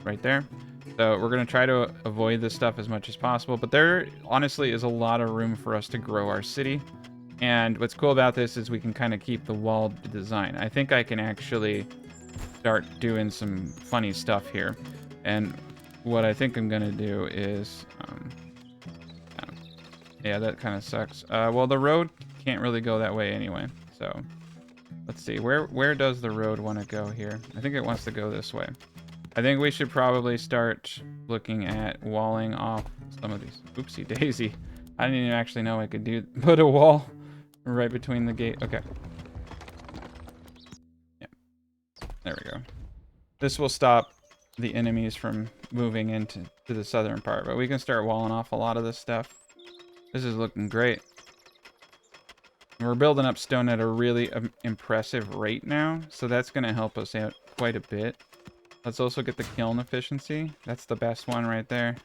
Right there. So we're going to try to avoid this stuff as much as possible. But there honestly is a lot of room for us to grow our city. And what's cool about this is we can kind of keep the walled design. I think I can actually start doing some funny stuff here. And what I think I'm going to do is... yeah, that kind of sucks. Well, the road can't really go that way anyway. So let's see. Where does the road want to go here? I think it wants to go this way. I think we should probably start looking at walling off some of these. Oopsie daisy. I didn't even actually know I could put a wall right between the gate. Okay. Yeah. There we go. This will stop the enemies from moving into the southern part, but we can start walling off a lot of this stuff. This is looking great. We're building up stone at a really impressive rate now, so that's going to help us out quite a bit. Let's also get the kiln efficiency. That's the best one right there.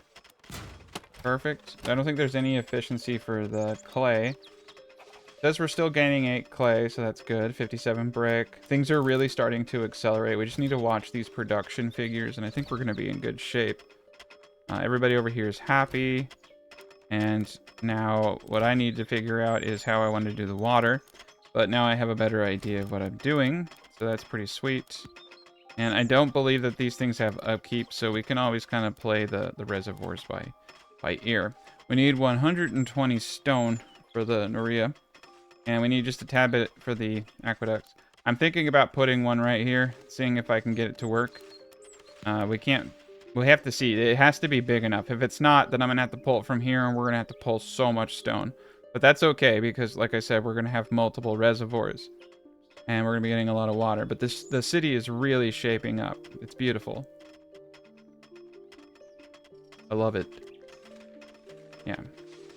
Perfect. I don't think there's any efficiency for the clay. It says we're still gaining 8 clay, so that's good. 57 brick. Things are really starting to accelerate. We just need to watch these production figures, and I think we're going to be in good shape. Everybody over here is happy. And now what I need to figure out is how I want to do the water. But now I have a better idea of what I'm doing, so that's pretty sweet. And I don't believe that these things have upkeep, so we can always kind of play the reservoirs by ear. We need 120 stone for the Noria, and we need just a tad bit for the aqueducts. I'm thinking about putting one right here, seeing if I can get it to work. We have to see. It has to be big enough. If it's not, then I'm going to have to pull it from here, and we're going to have to pull so much stone. But that's okay, because like I said, we're going to have multiple reservoirs. And we're going to be getting a lot of water. But the city is really shaping up. It's beautiful. I love it. Yeah.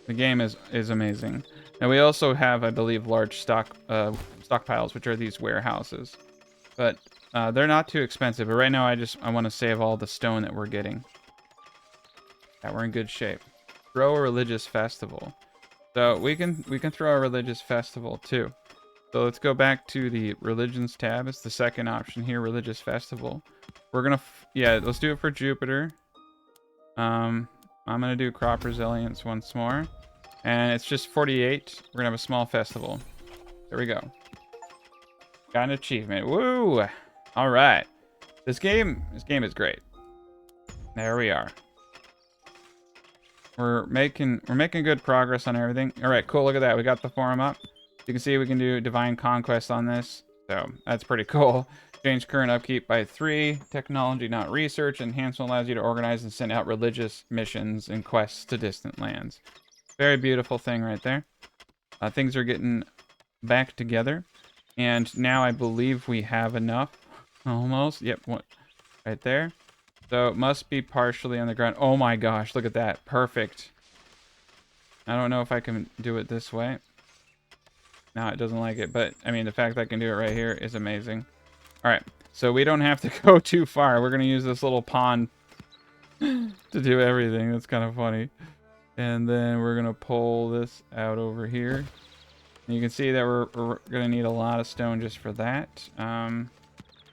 The game is amazing. Now we also have, I believe, large stockpiles, which are these warehouses. But they're not too expensive. But right now I want to save all the stone that we're getting. Yeah, we're in good shape. Throw a religious festival. So we can throw a religious festival too. So let's go back to the religions tab. It's the second option here, religious festival. We're gonna, yeah, let's do it for Jupiter. I'm gonna do crop resilience once more, and it's just 48. We're gonna have a small festival. There we go. Got an achievement. Woo! All right. This game is great. There we are. We're making good progress on everything. All right, cool. Look at that. We got the forum up. You can see we can do divine conquest on this, so that's pretty cool. Change current upkeep by 3. Technology, not research. Enhancement allows you to organize and send out religious missions and quests to distant lands. Very beautiful thing right there. Things are getting back together, and now I believe we have enough. Almost. Yep. Right there. So it must be partially on the ground. Oh my gosh! Look at that. Perfect. I don't know if I can do it this way. No, it doesn't like it, but I mean, the fact that I can do it right here is amazing. All right, so we don't have to go too far. We're gonna use this little pond to do everything. That's kind of funny. And then we're gonna pull this out over here. And you can see that we're gonna need a lot of stone just for that. I'm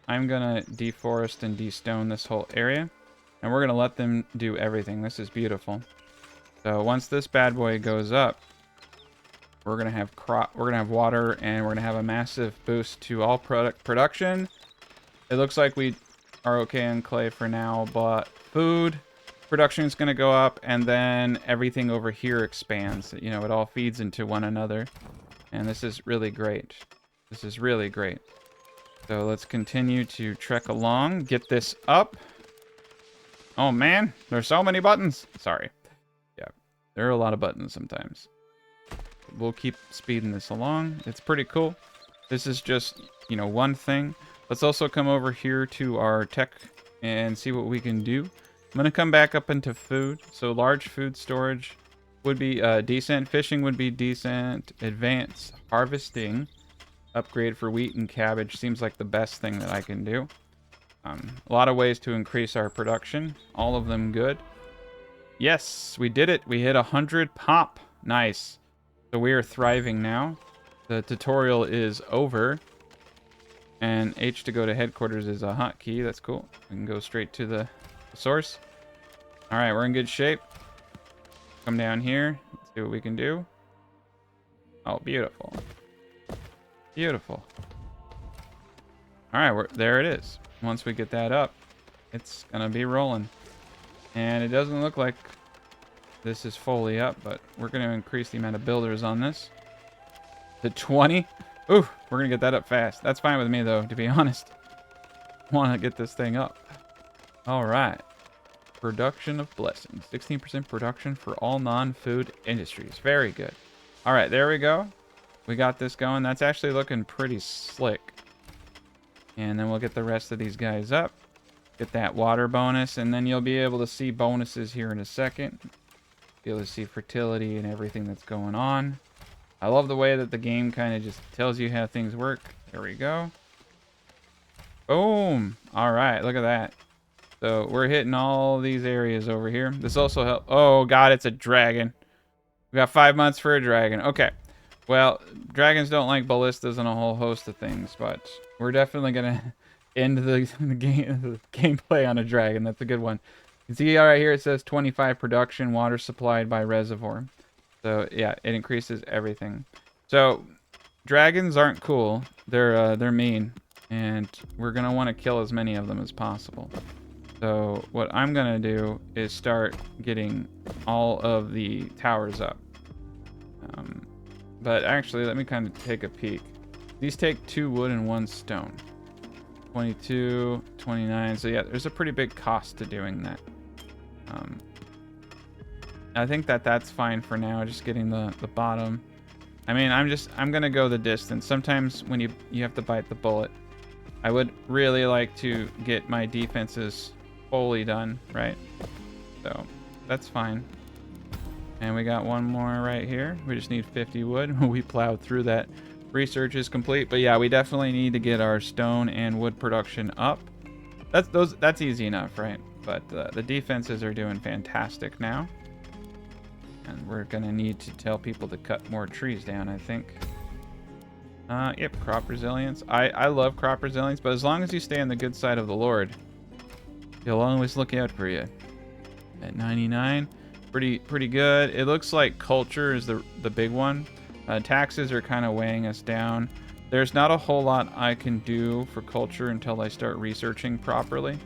gonna deforest and de-stone this whole area, and we're gonna let them do everything. This is beautiful. So once this bad boy goes up, we're gonna have water, and we're gonna have a massive boost to all production. It looks like we are okay on clay for now, but food production is gonna go up, and then everything over here expands. You know, it all feeds into one another, and this is really great. This is really great. So let's continue to trek along, get this up. Oh man, there's so many buttons. Sorry. Yeah, there are a lot of buttons sometimes. We'll keep speeding this along. It's pretty cool. This is just, you know, one thing. Let's also come over here to our tech and see what we can do. I'm going to come back up into food. So large food storage would be decent. Fishing would be decent. Advanced harvesting. Upgrade for wheat and cabbage seems like the best thing that I can do. A lot of ways to increase our production. All of them good. Yes, we did it. We hit 100 pop. Nice. So we are thriving now. The tutorial is over. And H to go to headquarters is a hotkey. That's cool. We can go straight to the source. All right, we're in good shape. Come down here. Let's see what we can do. Oh, beautiful. Beautiful. All right, there it is. Once we get that up, it's going to be rolling. And it doesn't look like this is fully up, but we're going to increase the amount of builders on this to 20. Ooh, we're going to get that up fast. That's fine with me, though, to be honest. Want to get this thing up. All right. Production of blessings. 16% production for all non-food industries. Very good. All right, there we go. We got this going. That's actually looking pretty slick. And then we'll get the rest of these guys up. Get that water bonus, and then you'll be able to see bonuses here in a second. Be able to see fertility and everything that's going on. I love the way that the game kind of just tells you how things work. There we go. Boom. All right, look at that. So we're hitting all these areas over here. This also helps. Oh, God, it's a dragon. We got 5 months for a dragon. Okay. Well, dragons don't like ballistas and a whole host of things, but we're definitely going to end the gameplay on a dragon. That's a good one. You can see right here it says 25 production, water supplied by reservoir. So yeah, it increases everything. So dragons aren't cool. They're mean, and we're gonna want to kill as many of them as possible. So what I'm gonna do is start getting all of the towers up. But actually, let me kind of take a peek. These take 2 wood and 1 stone. 22, 29. So yeah, there's a pretty big cost to doing that. I think that's fine for now, just getting the bottom. I mean, I'm gonna go the distance. Sometimes when you have to bite the bullet. I would really like to get my defenses fully done, right? So that's fine. And we got one more right here. We just need 50 wood. We plowed through that. Research is complete, but yeah, we definitely need to get our stone and wood production up. That's easy enough, right? But the defenses are doing fantastic now. And we're gonna need to tell people to cut more trees down, I think. Yep, crop resilience. I love crop resilience, but as long as you stay on the good side of the Lord, he'll always look out for you. At 99, pretty good. It looks like culture is the big one. Taxes are kind of weighing us down. There's not a whole lot I can do for culture until I start researching properly.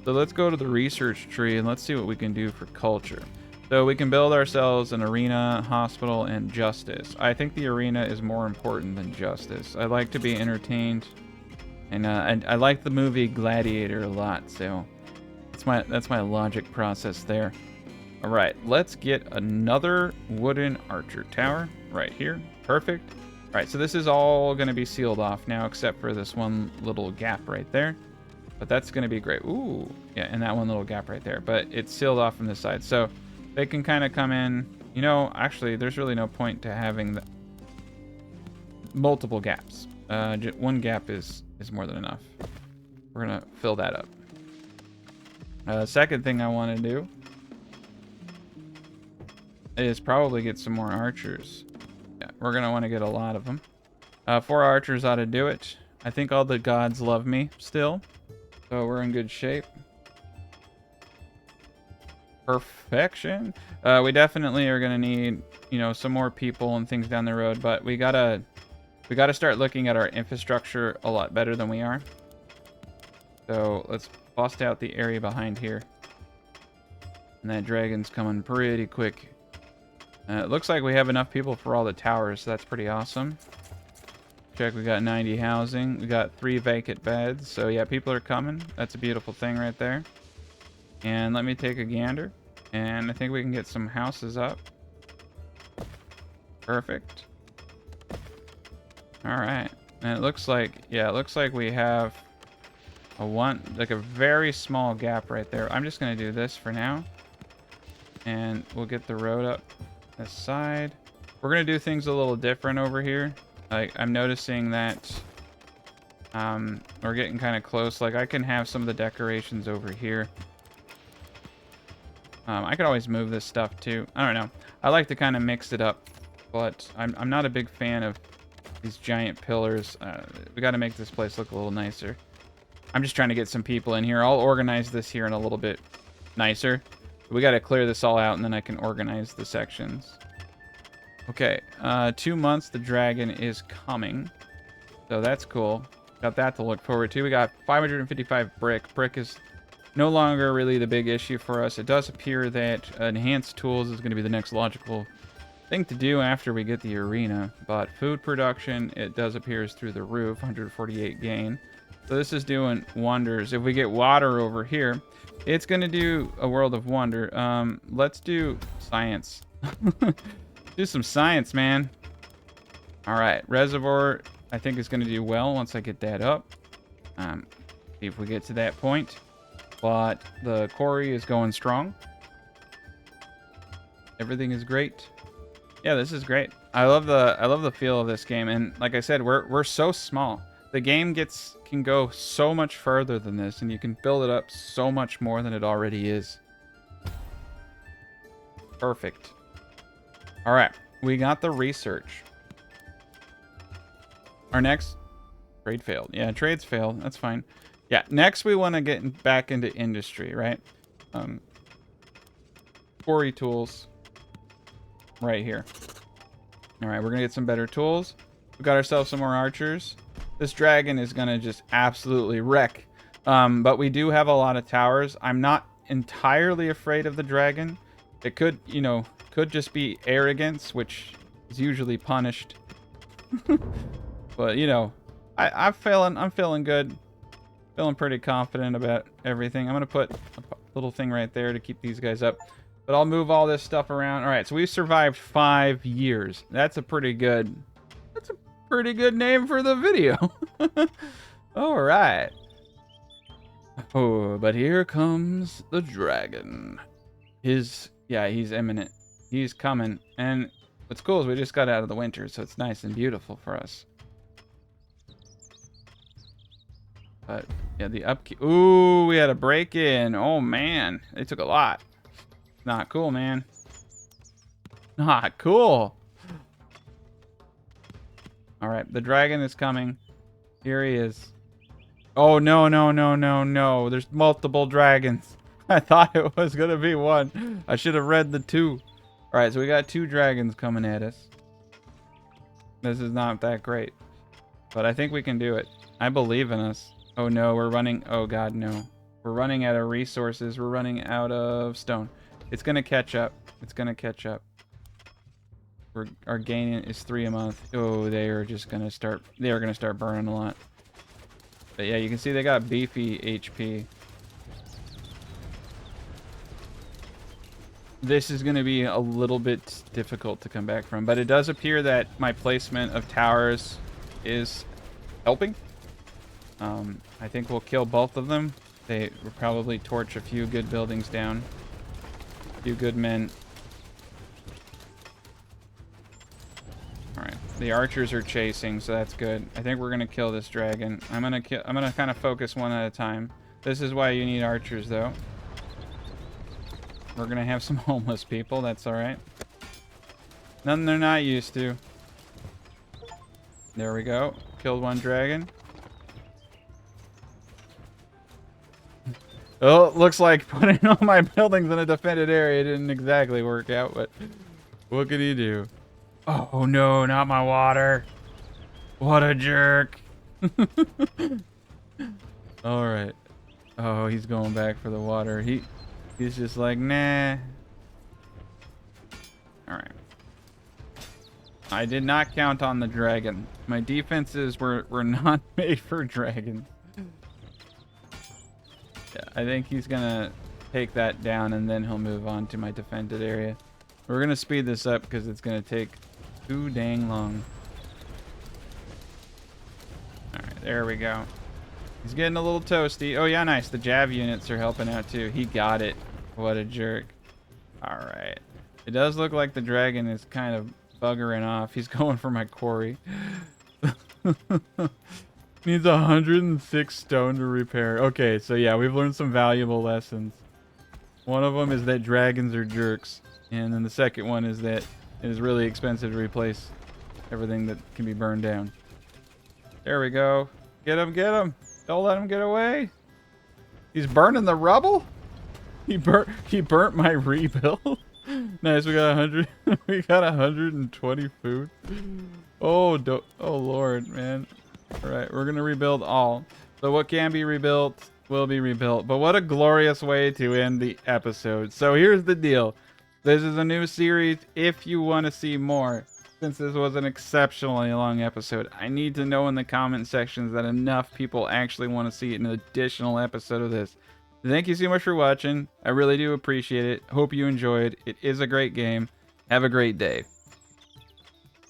So let's go to the research tree and let's see what we can do for culture. So we can build ourselves an arena, hospital, and justice. I think the arena is more important than justice. I like to be entertained, and I like the movie Gladiator a lot. So that's my logic process there. All right, let's get another wooden archer tower right here. Perfect. All right, so this is all going to be sealed off now, except for this one little gap right there. But that's going to be great. Ooh, yeah, and that one little gap right there. But it's sealed off from this side, so they can kind of come in. You know, actually, there's really no point to having multiple gaps. One gap is more than enough. We're going to fill that up. Second thing I want to do is probably get some more archers. Yeah, we're going to want to get a lot of them. 4 archers ought to do it. I think all the gods love me still. So we're in good shape. Perfection. We definitely are going to need, you know, some more people and things down the road, but we gotta start looking at our infrastructure a lot better than we are. So let's bust out the area behind here. And that dragon's coming pretty quick. It looks like we have enough people for all the towers, so that's pretty awesome. Check, we got 90 housing. We got 3 vacant beds. So yeah, people are coming. That's a beautiful thing right there. And let me take a gander. And I think we can get some houses up. Perfect. All right. And it looks like, yeah, it looks like we have a very small gap right there. I'm just going to do this for now. And we'll get the road up this side. We're going to do things a little different over here. Like, I'm noticing that we're getting kind of close. Like, I can have some of the decorations over here. I could always move this stuff too. I don't know. I like to kind of mix it up, but I'm not a big fan of these giant pillars. We got to make this place look a little nicer. I'm just trying to get some people in here. I'll organize this here in a little bit nicer. We got to clear this all out, and then I can organize the sections. Okay, 2 months, the dragon is coming. So that's cool. Got that to look forward to. We got 555 brick. Brick is no longer really the big issue for us. It does appear that enhanced tools is going to be the next logical thing to do after we get the arena. But food production, it does appear is through the roof, 148 gain. So this is doing wonders. If we get water over here, it's going to do a world of wonder. Let's do science. Do some science, man. All right, reservoir, I think is going to do well once I get that up. See if we get to that point. But the quarry is going strong. Everything is great. Yeah, this is great. I love the feel of this game, and like I said, we're so small. The game can go so much further than this, and you can build it up so much more than it already is. Perfect. All right, we got the research. Our next trade failed. Yeah, trades failed. That's fine. Yeah, next we want to get back into industry, right? Quarry tools right here. All right, we're gonna get some better tools. We got ourselves some more archers. This dragon is gonna just absolutely wreck. But we do have a lot of towers. I'm not entirely afraid of the dragon. It could, you know, could just be arrogance, which is usually punished. But you know, I'm feeling good. Feeling pretty confident about everything. I'm gonna put a little thing right there to keep these guys up. But I'll move all this stuff around. All right, so we've survived 5 years. That's a pretty good name for the video. All right. Oh, but here comes the dragon. He's imminent. He's coming. And what's cool is we just got out of the winter, so it's nice and beautiful for us. But yeah, the upkeep. Ooh, we had a break-in. Oh man, they took a lot. Not cool, man. Not cool. All right, the dragon is coming. Here he is. Oh no, no, no, no, no. There's multiple dragons. I thought it was gonna be one. I should have read the 2. All right, so we got 2 dragons coming at us. This is not that great, but I think we can do it. I believe in us. Oh no, we're running. Oh god, no. We're running out of resources. We're running out of stone. It's gonna catch up. It's gonna catch up. Our gain is 3 a month. Oh, they are just gonna start. They are gonna start burning a lot. But yeah, you can see they got beefy HP. This is gonna be a little bit difficult to come back from, but it does appear that my placement of towers is helping. I think we'll kill both of them. They will probably torch a few good buildings down. A few good men. Alright, the archers are chasing, so that's good. I think we're gonna kill this dragon. I'm gonna kind of focus one at a time. This is why you need archers, though. We're gonna have some homeless people, that's alright. Nothing they're not used to. There we go. Killed one dragon. Oh, it looks like putting all my buildings in a defended area didn't exactly work out, but what can you do? Oh no, not my water. What a jerk. Alright. Oh, he's going back for the water. He's just like, nah. Alright. I did not count on the dragon. My defenses were not made for dragons. Yeah, I think he's gonna take that down and then he'll move on to my defended area. We're gonna speed this up because it's gonna take too dang long. Alright, there we go. He's getting a little toasty. Oh yeah, nice. The Jav units are helping out too. He got it. What a jerk. Alright. It does look like the dragon is kind of buggering off. He's going for my quarry. Needs 106 stone to repair. Okay, so yeah, we've learned some valuable lessons. One of them is that dragons are jerks. And then the second one is that it is really expensive to replace everything that can be burned down. There we go. Get him, get him. Don't let him get away. He's burning the rubble? He burnt my rebuild. Nice, we got 100. We got 120 food. Oh, oh Lord, man. All right, we're gonna rebuild all. So what can be rebuilt will be rebuilt. But what a glorious way to end the episode. So here's the deal. This is a new series. If you want to see more, since this was an exceptionally long episode, I need to know in the comment sections that enough people actually want to see an additional episode of this. Thank you so much for watching. I really do appreciate it. Hope you enjoyed. It is a great game. Have a great day.